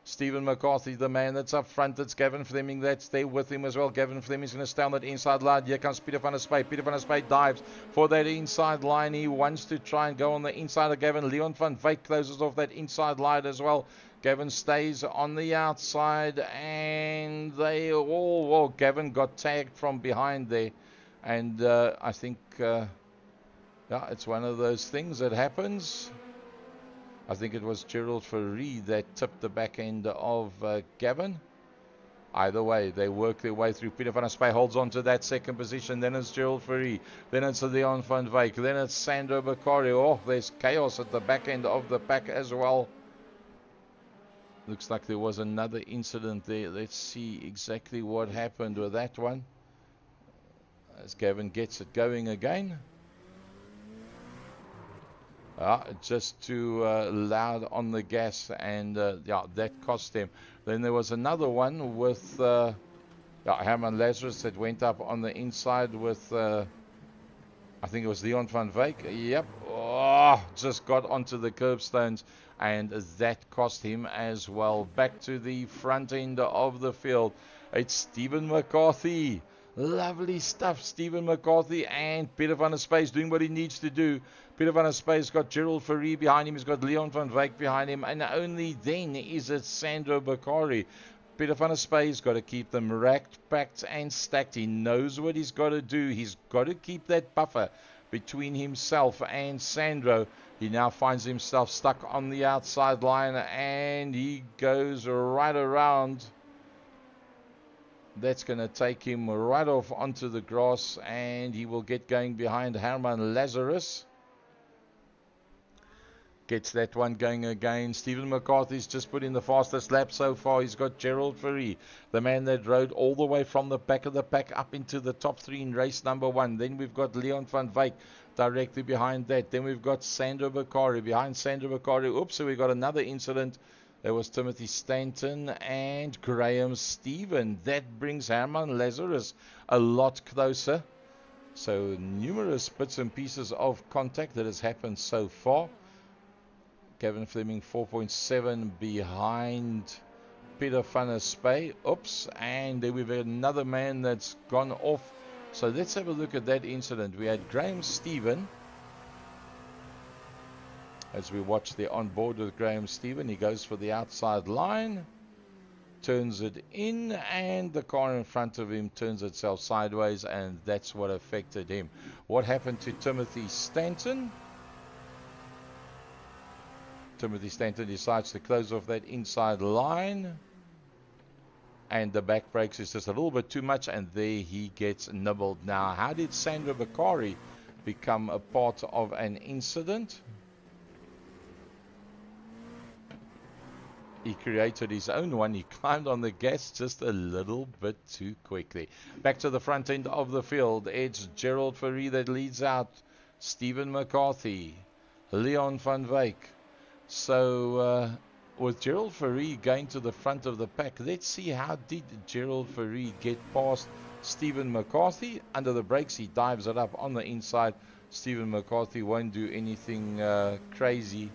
Stephen McCarthy, the man that's up front. It's Gavin Fleming that's there with him as well. Gavin Fleming's going to stay on that inside line. Here comes Peter van der Spy. Peter van der Spy dives for that inside line. He wants to try and go on the inside of Gavin. Leon van Wyk closes off that inside line as well. Gavin stays on the outside, and they all, well, Gavin got tagged from behind there. And I think, yeah, it's one of those things that happens. I think it was Gerald Fourie that tipped the back end of Gavin. Either way, they work their way through. Peter van der Spy holds on to that second position. Then it's Gerald Fourie. Then it's Leon van Wyk. Then it's Sandro Bakari. Oh, there's chaos at the back end of the pack as well. Looks like there was another incident there. Let's see exactly what happened with that one. As Gavin gets it going again. Just too loud on the gas, and yeah, that cost him. Then there was another one with Herman Lazarus that went up on the inside with I think it was Leon van Wyk. Yep. Oh, just got onto the curbstones, and that cost him as well. Back to the front end of the field. It's Stephen McCarthy. Lovely stuff, Stephen McCarthy, and Peter van der Spy doing what he needs to do. Peter van der Spy's got Gerald Fourie behind him. He's got Leon van Wyk behind him. And only then is it Sandro Bakari. Peter van der Spy's got to keep them racked, packed, and stacked. He knows what he's got to do. He's got to keep that buffer between himself and Sandro. He now finds himself stuck on the outside line, and he goes right around. That's going to take him right off onto the grass, and he will get going behind Herman Lazarus. Gets that one going again. Stephen McCarthy's just put in the fastest lap so far. He's got Gerald Fourie, the man that rode all the way from the back of the pack up into the top 3 in race number 1. Then we've got Leon van Wyk directly behind that. Then we've got Sandro Bakari. Behind Sandro Bakari, oops, so we got another incident. There was Timothy Stanton and Graham Stephen. That brings Herman Lazarus a lot closer. So numerous bits and pieces of contact that has happened so far. Gavin Fleming 4.7 behind Peter van der Spy. Oops, and then we've got another man that's gone off. So let's have a look at that incident. We had Graham Stephen. As we watch the on board with Graham Stephen, he goes for the outside line, turns it in, and the car in front of him turns itself sideways, and that's what affected him. What happened to Timothy Stanton? Timothy Stanton decides to close off that inside line, and the back brakes is just a little bit too much, and there he gets nibbled. Now, how did Sandro Bakari become a part of an incident? He created his own one. He climbed on the gas just a little bit too quickly. Back to the front end of the field. It's Gerald Fourie that leads out. Stephen McCarthy. Leon van Wyk. So with Gerald Fourie going to the front of the pack, let's see how did Gerald Fourie get past Stephen McCarthy. Under the brakes, he dives it up on the inside. Stephen McCarthy won't do anything crazy.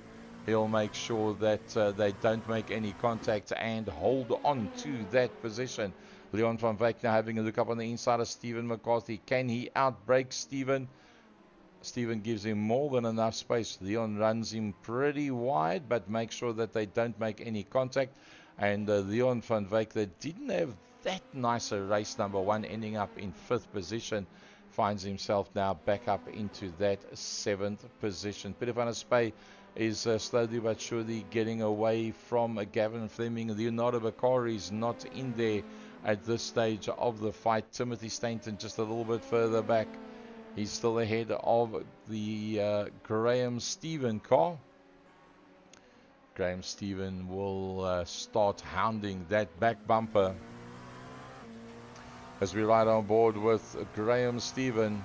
He'll make sure that they don't make any contact and hold on to that position. Leon van Wyk now having a look up on the inside of Stephen McCarthy. Can he outbrake Stephen? Stephen gives him more than enough space. Leon runs him pretty wide, but makes sure that they don't make any contact. And Leon van Wyk, that didn't have that nice a race number 1, ending up in 5th position, finds himself now back up into that 7th position. Peter van der Spy is slowly but surely getting away from Gavin Fleming. Leonardo Bakari is not in there at this stage of the fight. Timothy Stanton just a little bit further back. He's still ahead of the Graham Stephen car. Graham Stephen will start hounding that back bumper as we ride on board with Graham Stephen.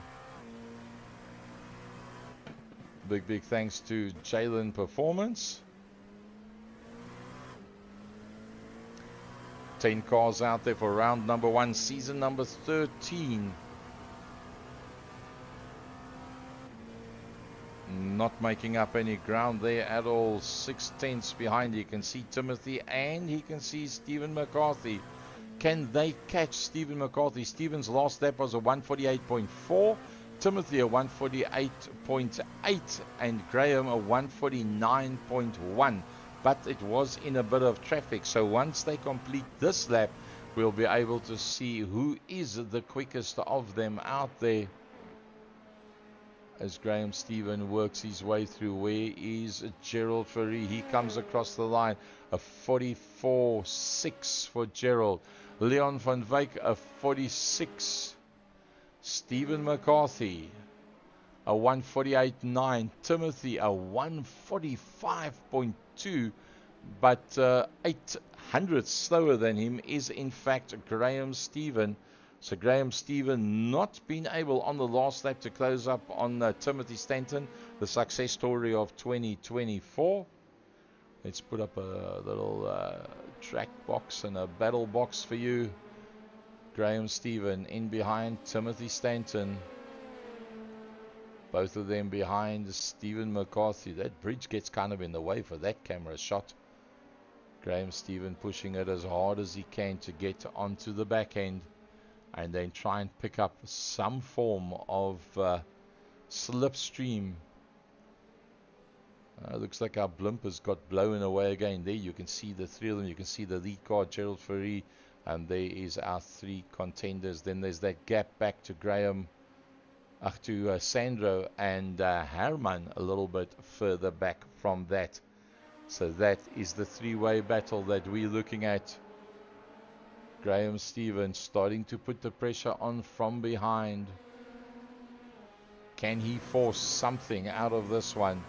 Big thanks to Jalen Performance. 10 cars out there for round number 1, season number 13. Not making up any ground there at all. 6/10 behind. You can see Timothy and he can see Stephen McCarthy. Can they catch Stephen McCarthy? Stephen's last lap was a 148.4. Timothy a 148.8 and Graham a 149.1. But it was in a bit of traffic. So once they complete this lap, we'll be able to see who is the quickest of them out there. As Graham Stephen works his way through. Where is Gerald Fourie? He comes across the line. A 44.6 for Gerald. Leon van Wyk a 46. Stephen McCarthy a 148.9. Timothy a 145.2. But 800 slower than him is in fact Graham Stephen. So Graham Stephen not been able on the last lap to close up on Timothy Stanton, the success story of 2024. Let's put up a little track box and a battle box for you. Graham Stephen in behind Timothy Stanton. Both of them behind Stephen McCarthy. That bridge gets kind of in the way for that camera shot. Graham Stephen pushing it as hard as he can to get onto the back end. And then try and pick up some form of slipstream. Looks like our blimp has got blown away again. There you can see the three of them. You can see the lead car, Gerald Fourie. And there is our 3 contenders. Then there's that gap back to Graham, to Sandro and Herman a little bit further back from that. So that is the 3-way battle that we're looking at. Graham Stephen starting to put the pressure on from behind. Can he force something out of this one?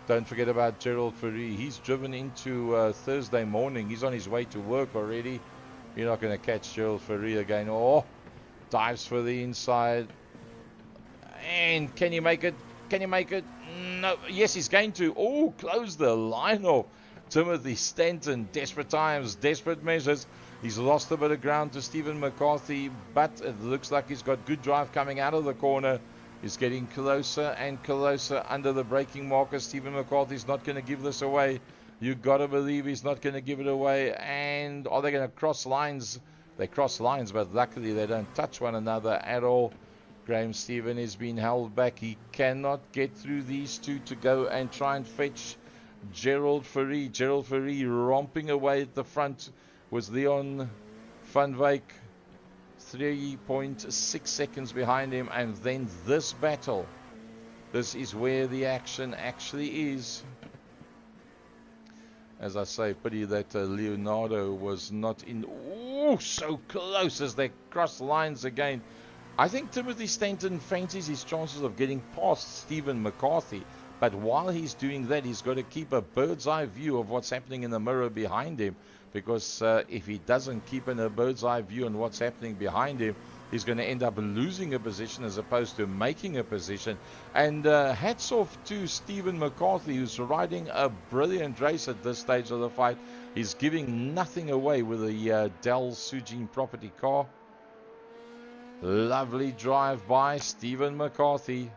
Don't forget about Gerald Fourie. He's driven into Thursday morning. He's on his way to work already. You're not going to catch Gerald Fourie again. Oh, dives for the inside. And can you make it? Can you make it? No. Yes, he's going to. Oh, close the line off. Timothy Stanton. Desperate times, desperate measures. He's lost a bit of ground to Stephen McCarthy, but it looks like he's got good drive coming out of the corner. He's getting closer and closer under the braking marker. Stephen McCarthy's not going to give this away. You've got to believe he's not going to give it away. And are they going to cross lines? They cross lines, but luckily they don't touch one another at all. Graham Stephen is being held back. He cannot get through these two to go and try and fetch Gerald Fourie. Gerald Fourie romping away at the front was Leon van Wyk, 3.6 seconds behind him. And then this battle, this is where the action actually is. As I say, pity that Leonardo was not in. Oh, so close as they cross lines again. I think Timothy Stanton fancies his chances of getting past Stephen McCarthy. But while he's doing that, he's got to keep a bird's eye view of what's happening in the mirror behind him. Because if he doesn't keep in a bird's eye view on what's happening behind him, he's going to end up losing a position as opposed to making a position. And hats off to Stephen McCarthy, who's riding a brilliant race at this stage of the fight. He's giving nothing away with the Dell Sujin property car. Lovely drive by Stephen McCarthy.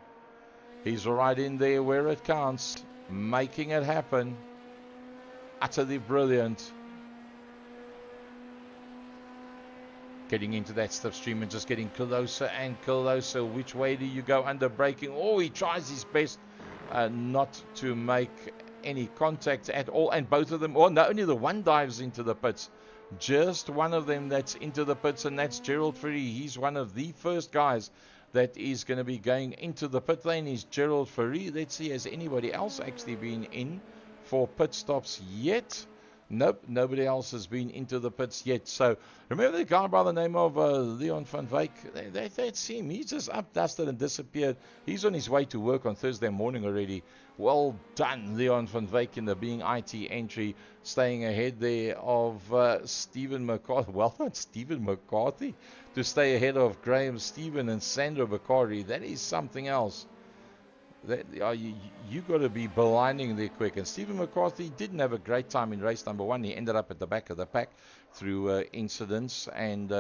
He's right in there where it counts, making it happen. Utterly brilliant. Getting into that slipstream and just getting closer and closer. Which way do you go under braking? Oh, he tries his best not to make any contact at all. And both of them, oh, no, only the one dives into the pits. Just one of them that's into the pits, and that's Gerald Fourie. He's one of the first guys that is going to be going into the pit lane. Is Gerald Fourie. Let's see, has anybody else actually been in for pit stops yet? Nope, nobody else has been into the pits yet. So remember the guy by the name of Leon van Wyk? That's him. He's just up, dusted, and disappeared. He's on his way to work on Thursday morning already. Well done, Leon van Wyk, in the being IT entry, staying ahead there of Stephen McCarthy. Well done, Stephen McCarthy, to stay ahead of Graham Stephen and Sandro Bakari. That is something else. You got to be blinding there quick. And Stephen McCarthy didn't have a great time in race number one. He ended up at the back of the pack through incidents, and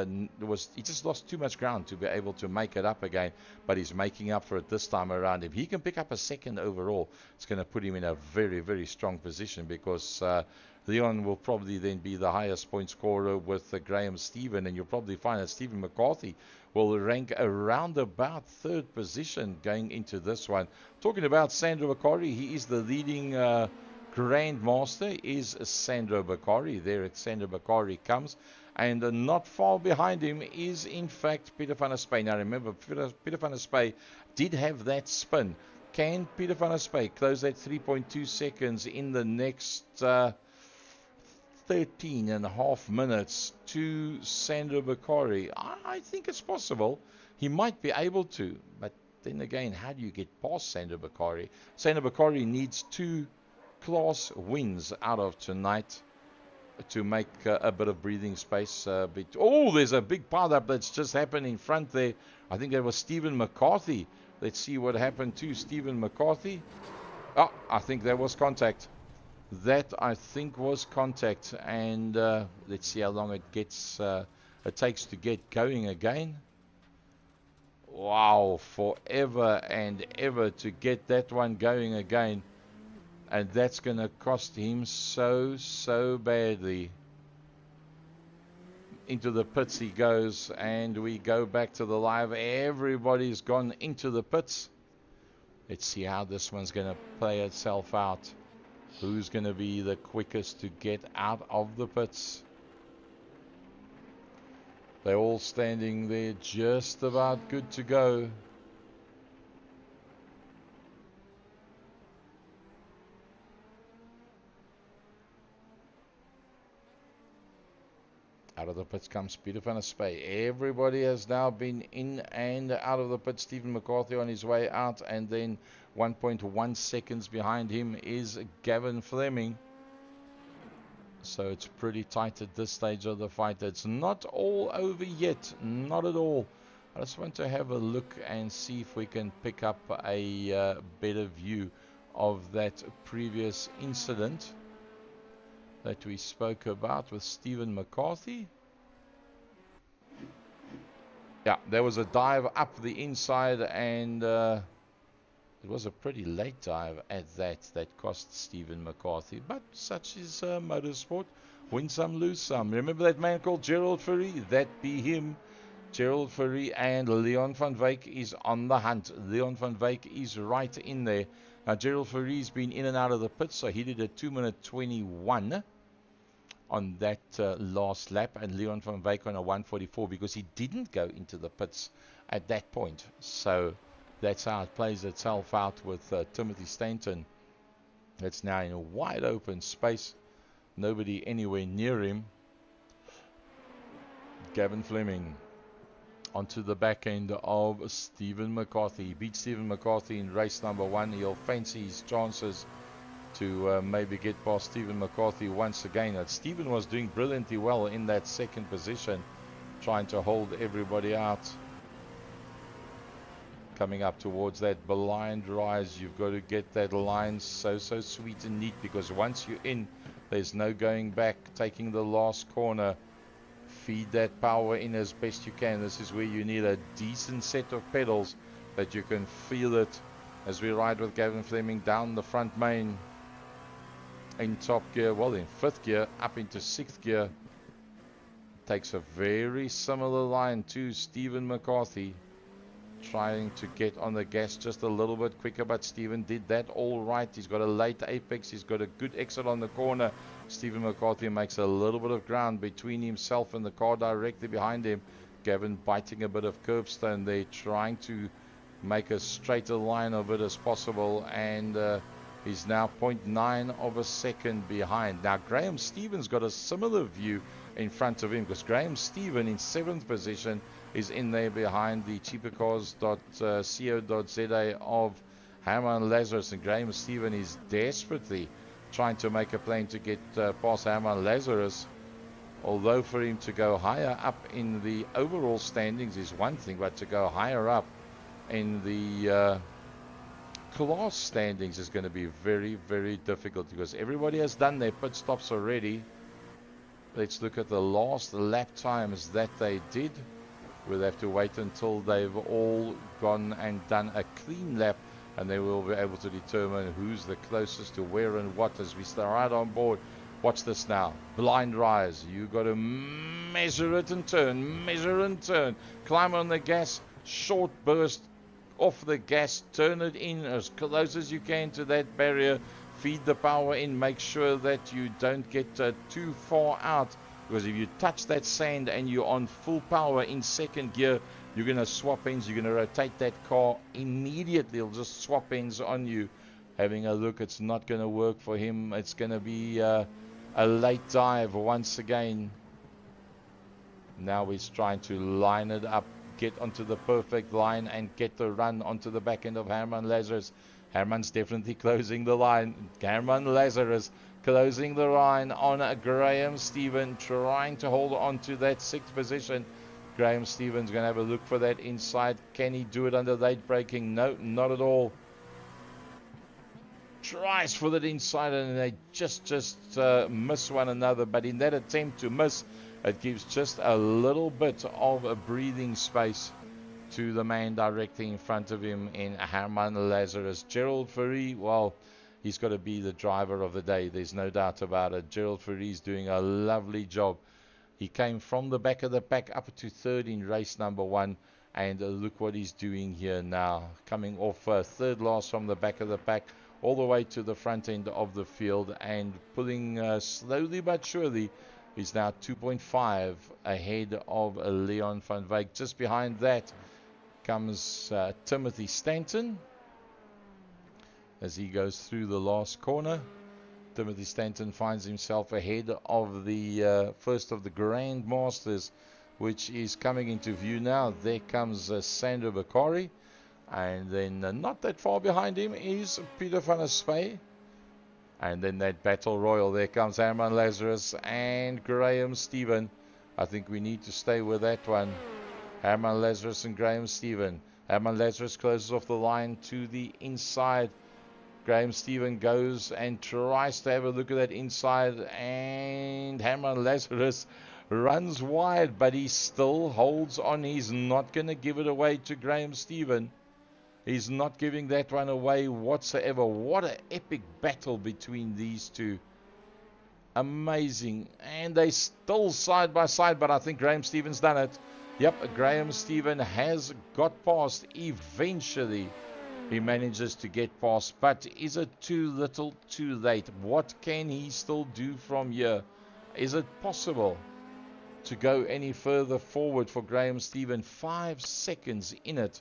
he just lost too much ground to be able to make it up again. But he's making up for it this time around. If he can pick up a second overall, it's going to put him in a very, very strong position, because Leon will probably then be the highest point scorer with Graham Stephen, and you'll probably find that Stephen McCarthy will rank around about third position going into this one. Talking about Sandro Bakari, he is the leading Grandmaster, is Sandro Bakari. There at Sandro Bakari comes. And not far behind him is, in fact, Peter van der Spey. Now remember, Peter van der Spey did have that spin. Can Peter van der Spey close that 3.2 seconds in the next 13 and a half minutes to Sandro Bakari? I think it's possible. He might be able to, but then again, how do you get past Sandro Bakari? Sandro Bakari needs 2 class wins out of tonight to make a bit of breathing space. There's a big pile up that's just happened in front there. I think that was Stephen McCarthy. Let's see what happened to Stephen McCarthy. Oh, I think that was contact. That, I think, was contact, and let's see how long it takes to get going again. Wow, forever and ever to get that one going again, and that's going to cost him so badly. Into the pits he goes, and we go back to the live. Everybody's gone into the pits. Let's see how this one's going to play itself out. Who's going to be the quickest to get out of the pits? They're all standing there just about good to go. Out of the pits comes Peter van der Spey. Everybody has now been in and out of the pits. Stephen McCarthy on his way out, and then 1.1 seconds behind him is Gavin Fleming. So it's pretty tight at this stage of the fight. It's not all over yet, not at all. I just want to have a look and see if we can pick up a better view of that previous incident that we spoke about with Stephen McCarthy. Yeah, there was a dive up the inside, and it was a pretty late dive at that cost Stephen McCarthy. But such is motorsport. Win some, lose some. Remember that man called Gerald Fourie? That be him. Gerald Fourie, and Leon van Wyk is on the hunt. Leon van Wyk is right in there. Now, Gerald Fourie's been in and out of the pits, so he did a 2:21 on that last lap, and Leon van Wyk on a 1:44 because he didn't go into the pits at that point. So that's how it plays itself out with Timothy Stanton. It's now in a wide open space. Nobody anywhere near him. Gavin Fleming onto the back end of Stephen McCarthy. He beat Stephen McCarthy in race number 1. He'll fancy his chances to maybe get past Stephen McCarthy once again. Stephen was doing brilliantly well in that second position, trying to hold everybody out. Coming up towards that blind rise, you've got to get that line so sweet and neat, because once you're in, there's no going back. Taking the last corner, feed that power in as best you can. This is where you need a decent set of pedals that you can feel it as we ride with Gavin Fleming down the front main in top gear, well, in 5th gear up into 6th gear. Takes a very similar line to Stephen McCarthy, trying to get on the gas just a little bit quicker, but Stephen did that all right. He's got a late apex, he's got a good exit on the corner. Stephen McCarthy makes a little bit of ground between himself and the car directly behind him. Gavin biting a bit of curbstone there, trying to make as straight a line of it as possible, and he's now 0.9 of a second behind. Now Graham Stevens got a similar view in front of him, because Graham Stephen in 7th position is in there behind the cheapercars.co.za of Herman Lazarus, and Graham Stephen is desperately trying to make a plane to get past Herman Lazarus. Although for him to go higher up in the overall standings is one thing, but to go higher up in the class standings is going to be very, very difficult because everybody has done their pit stops already. Let's look at the last lap times that they did. We'll have to wait until they've all gone and done a clean lap, and then we'll be able to determine who's the closest to where and what as we start right on board. Watch this now. Blind rise. You got to measure it and turn. Measure and turn. Climb on the gas. Short burst off the gas. Turn it in as close as you can to that barrier. Feed the power in. Make sure that you don't get too far out. Because if you touch that sand and you're on full power in second gear, you're going to swap ends. You're going to rotate that car immediately. It'll just swap ends on you. Having a look, it's not going to work for him. It's going to be a late dive once again. Now he's trying to line it up, get onto the perfect line and get the run onto the back end of Herman Lazarus. Herman's definitely closing the line. Herman Lazarus closing the line on Graham Stephen, trying to hold on to that 6th position. Graham Stephen's going to have a look for that inside. Can he do it under late braking? No, not at all. Tries for that inside and they just miss one another. But in that attempt to miss, it gives just a little bit of a breathing space to the man directly in front of him in Herman Lazarus. Gerald Fourie, well, he's got to be the driver of the day. There's no doubt about it. Gerald Fourie's doing a lovely job. He came from the back of the pack up to 3rd in race number 1. And look what he's doing here now. Coming off 3rd last from the back of the pack, all the way to the front end of the field and pulling slowly but surely. He's now 2.5 ahead of Leon van Wyk. Just behind that comes Timothy Stanton as he goes through the last corner. Timothy Stanton finds himself ahead of the first of the Grandmasters, which is coming into view now. There comes Sandro Bakari. And then not that far behind him is Peter van der Spey. And then that battle royal. There comes Herman Lazarus and Graham Stephen. I think we need to stay with that one. Herman Lazarus and Graham Stephen. Herman Lazarus closes off the line to the inside. Graham Stephen goes and tries to have a look at that inside. And Herman Lazarus runs wide, but he still holds on. He's not going to give it away to Graham Stephen. He's not giving that one away whatsoever. What an epic battle between these two. Amazing. And they still side by side, but I think Graham Stephen's done it. Yep, Graham Stephen has got past. Eventually, he manages to get past. But is it too little, too late? What can he still do from here? Is it possible to go any further forward for Graham Stephen? 5 seconds in it.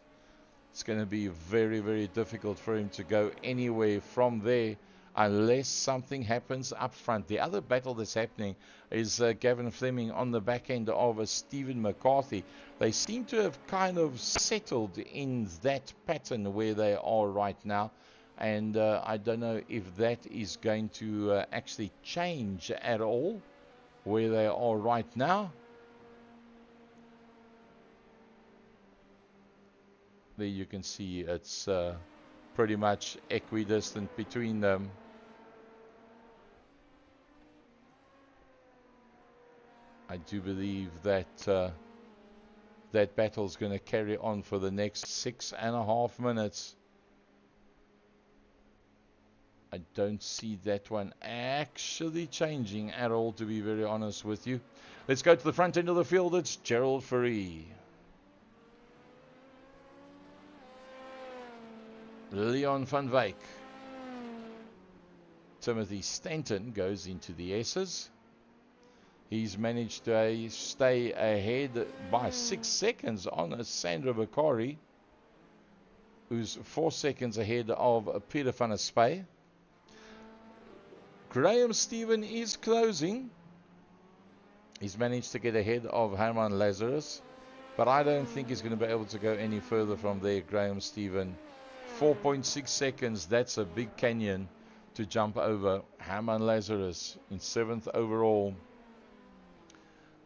It's going to be very, very difficult for him to go anywhere from there unless something happens up front. The other battle that's happening is Gavin Fleming on the back end of Stephen McCarthy. They seem to have kind of settled in that pattern where they are right now. And I don't know if that is going to actually change at all where they are right now. There you can see it's pretty much equidistant between them. I do believe that that battle is going to carry on for the next 6.5 minutes. I don't see that one actually changing at all, to be very honest with you. Let's go to the front end of the field. It's Gerald Fourie. Leon van Wyk. Timothy Stanton goes into the S's. He's managed to stay ahead by 6 seconds on Sandro Bakari, who's 4 seconds ahead of Peter van der Spey. Graham Stephen is closing. He's managed to get ahead of Herman Lazarus, but I don't think he's going to be able to go any further from there. Graham Stephen, 4.6 seconds. That's a big canyon to jump over. Herman Lazarus in 7th overall.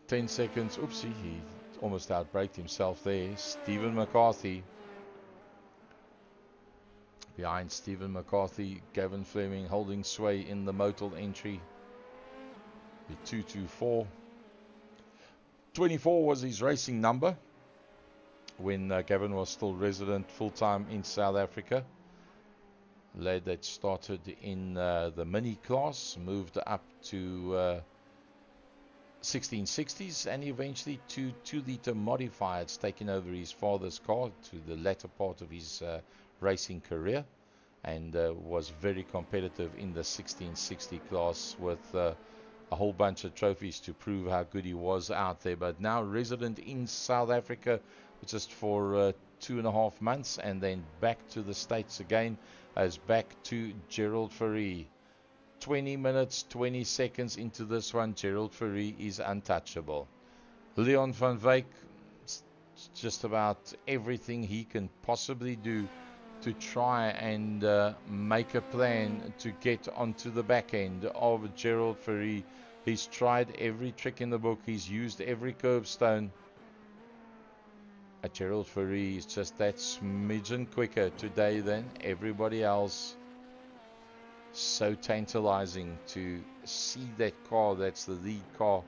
10 seconds. Oopsie, he almost outbraked himself there. Stephen McCarthy. Behind Stephen McCarthy, Gavin Fleming holding sway in the Motul entry. The 224. 24 was his racing number when Gavin was still resident full-time in South Africa. Lad that started in the mini class, moved up to 1660s and eventually to 2-litre modifieds, taking over his father's car to the latter part of his racing career, and was very competitive in the 1660 class with a whole bunch of trophies to prove how good he was out there. But now resident in South Africa just for 2.5 months, and then back to the States again, as back to Gerald Fourie. 20 minutes, 20 seconds into this one, Gerald Fourie is untouchable. Leon van Wyk, just about everything he can possibly do to try and make a plan to get onto the back end of Gerald Fourie. He's tried every trick in the book. He's used every curbstone. Gerald Fourie is just that smidgen quicker today than everybody else. So tantalizing to see that car. That's the lead car.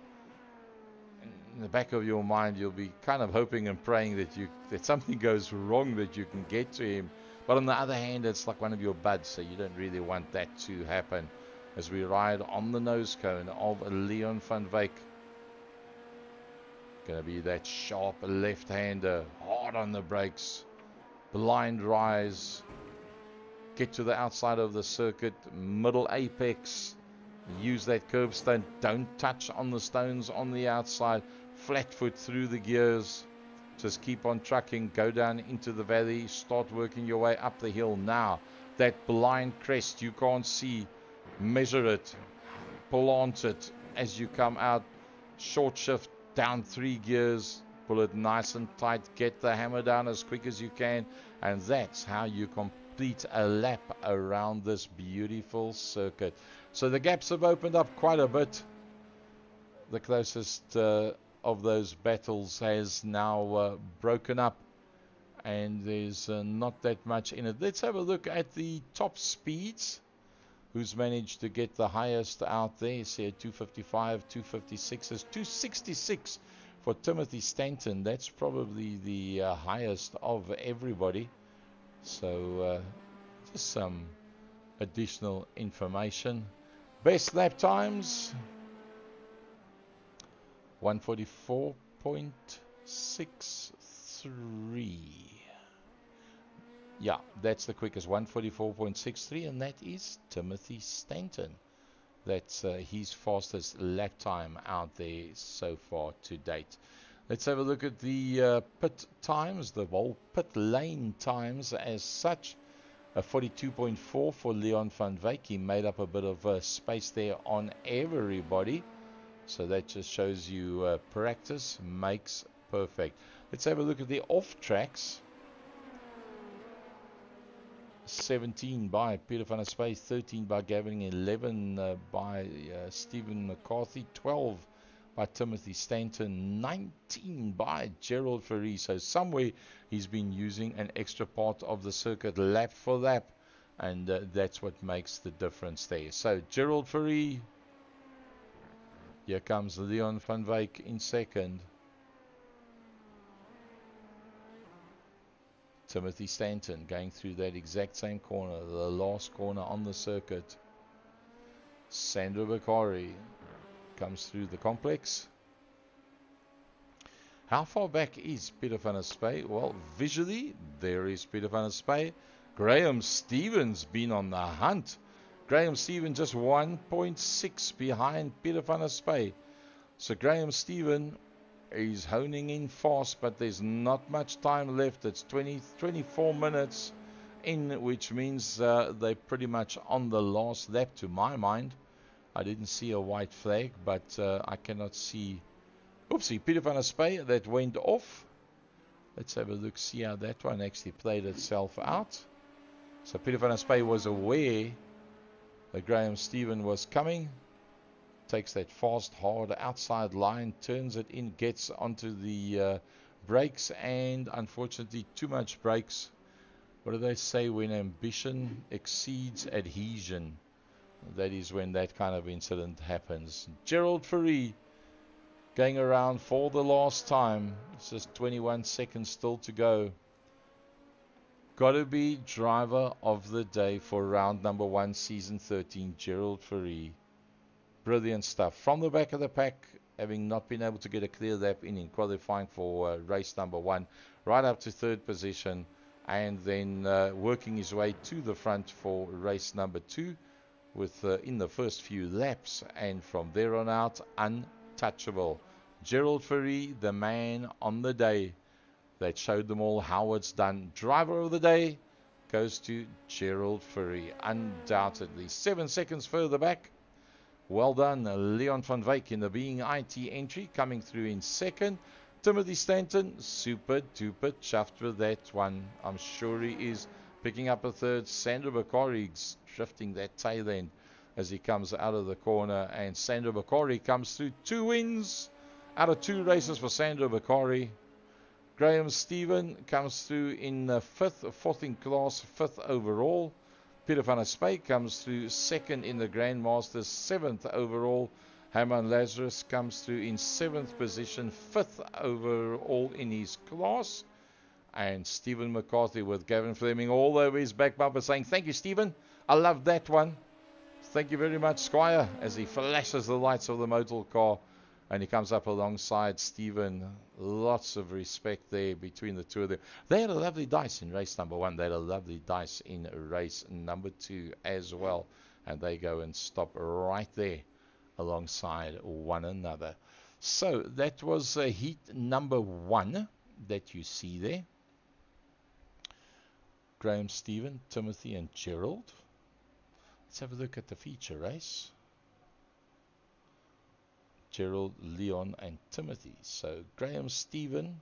In the back of your mind, you'll be kind of hoping and praying that something goes wrong, that you can get to him. But on the other hand, it's like one of your buds, so you don't really want that to happen. As we ride on the nose cone of Leon van Wyk. Going to be that sharp left-hander, hard on the brakes, blind rise, get to the outside of the circuit, middle apex, use that curbstone, don't touch on the stones on the outside, flat foot through the gears, just keep on trucking, go down into the valley, start working your way up the hill. Now, that blind crest you can't see, measure it, plant it as you come out, short shift, down 3 gears, pull it nice and tight, get the hammer down as quick as you can, and that's how you complete a lap around this beautiful circuit. So the gaps have opened up quite a bit. The closest of those battles has now broken up, and there's not that much in it. Let's have a look at the top speeds. Who's managed to get the highest out there? See, 255, 256, there's 266 for Timothy Stanton. That's probably the highest of everybody. So just some additional information. Best lap times, 144.63. Yeah, that's the quickest, 144.63, and that is Timothy Stanton. That's his fastest lap time out there so far to date. Let's have a look at the pit times, the whole pit lane times as such. 42.4 for Leon van Wyk. He made up a bit of space there on everybody. So that just shows you practice makes perfect. Let's have a look at the off tracks. 17 by Peter van der Spy, 13 by Gavin, 11 by Stephen McCarthy, 12 by Timothy Stanton, 19 by Gerald Fourie. So somewhere he's been using an extra part of the circuit lap for lap, and that's what makes the difference there. So Gerald Fourie, here comes Leon van Wyk in second. Timothy Stanton going through that exact same corner, the last corner on the circuit. Sandro Bakari comes through the complex. How far back is Peter van der Spy? Well, visually, there is Peter van der Spy. Graham Stevens been on the hunt. Graham Stevens just 1.6 behind Peter van der Spy. So Graham Stevens is honing in fast, but there's not much time left. It's 24 minutes in, which means they're pretty much on the last lap to my mind. I didn't see a white flag, but I cannot see. Oopsie, Peter van der Spy, that went off. Let's have a look, see how that one actually played itself out. So Peter van der Spy was aware that Graham Stevens was coming. Takes that fast, hard outside line, turns it in, gets onto the brakes, and unfortunately too much brakes What do they say? When ambition exceeds adhesion, that is when that kind of incident happens. Gerald Fourie going around for the last time. It's just 21 seconds still to go. Got to be driver of the day for round number 1, season 13, Gerald Fourie. Brilliant stuff. From the back of the pack, having not been able to get a clear lap in qualifying for race number 1, right up to 3rd position, and then working his way to the front for race number 2 with in the first few laps, and from there on out, untouchable. Gerald Fourie, the man on the day that showed them all how it's done. Driver of the day goes to Gerald Fourie, undoubtedly. 7 seconds further back. Well done, Leon van Wyk in the Being IT entry, coming through in 2nd. Timothy Stanton, super duper chuffed with that one. I'm sure he is. Picking up a 3rd. Sandro Bakari drifting that tail end as he comes out of the corner. And Sandro Bakari comes through. 2 wins out of 2 races for Sandro Bakari. Graham Stephen comes through in 5th, 4th in class, 5th overall. Peter van der Spey comes through 2nd in the Grandmasters, 7th overall. Herman Lazarus comes through in 7th position, 5th overall in his class. And Stephen McCarthy with Gavin Fleming all over his back bumper saying, "Thank you, Stephen. I love that one. Thank you very much, Squire," as he flashes the lights of the motor car. And he comes up alongside Stephen. Lots of respect there between the two of them. They had a lovely dice in race number 1. They had a lovely dice in race number 2 as well. And they go and stop right there alongside one another. So that was heat number 1 that you see there. Graham, Stephen, Timothy and Gerald. Let's have a look at the feature race. Gerald, Leon and Timothy. So Graham Stephen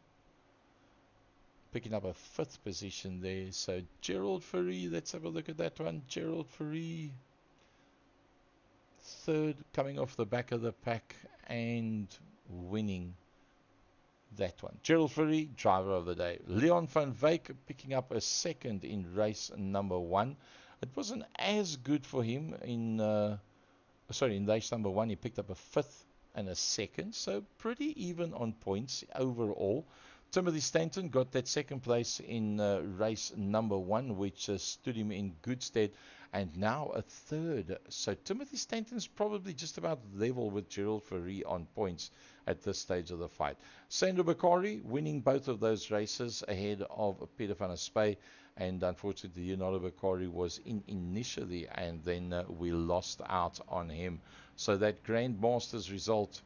picking up a 5th position there. So Gerald Fourie, let's have a look at that one. Gerald Fourie 3rd, coming off the back of the pack and winning that one. Gerald Fourie, driver of the day. Leon van Wyk picking up a 2nd in race number 1. It wasn't as good for him in race number 1. He picked up a 5th and a 2nd, so pretty even on points overall. Timothy Stanton got that 2nd place in race number 1, which stood him in good stead, and now a 3rd. So Timothy Stanton's probably just about level with Gerald Fourie on points at this stage of the fight. Sandro Bakari winning both of those races ahead of Peter van der Spey, and unfortunately Leonardo Bakari was in initially, and then we lost out on him. So that Grand Masters result,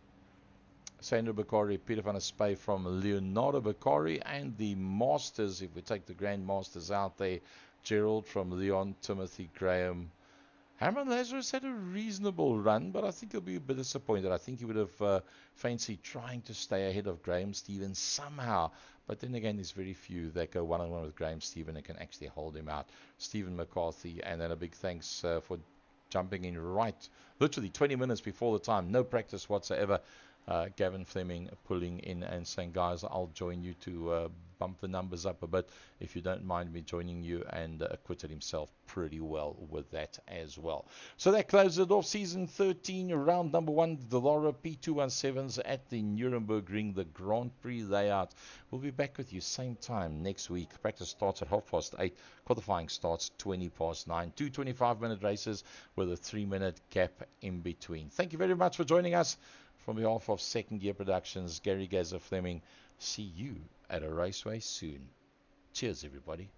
Sandro Bakari, Peter van der Spey from Leonardo Bakari, and the Masters, if we take the Grand Masters out there, Gerald from Leon, Timothy, Graham. Herman Lazarus had a reasonable run, but I think he'll be a bit disappointed. I think he would have fancied trying to stay ahead of Graham Stephen somehow. But then again, there's very few that go one-on-one with Graham Stephen and can actually hold him out. Stephen McCarthy, and then a big thanks for jumping in right, literally 20 minutes before the time. No practice whatsoever. Gavin Fleming pulling in and saying, "Guys, I'll join you to bump the numbers up a bit if you don't mind me joining you," and acquitted himself pretty well with that as well. So that closes it off. Season 13, round number 1, the DALLARA P217s at the Nurburgring, the Grand Prix layout. We'll be back with you same time next week. Practice starts at 8:30. Qualifying starts 9:20. 2 25-minute races with a 3-minute gap in between. Thank you very much for joining us. From behalf of Second Gear Productions, Gary Gazer Fleming, see you at a raceway soon. Cheers, everybody.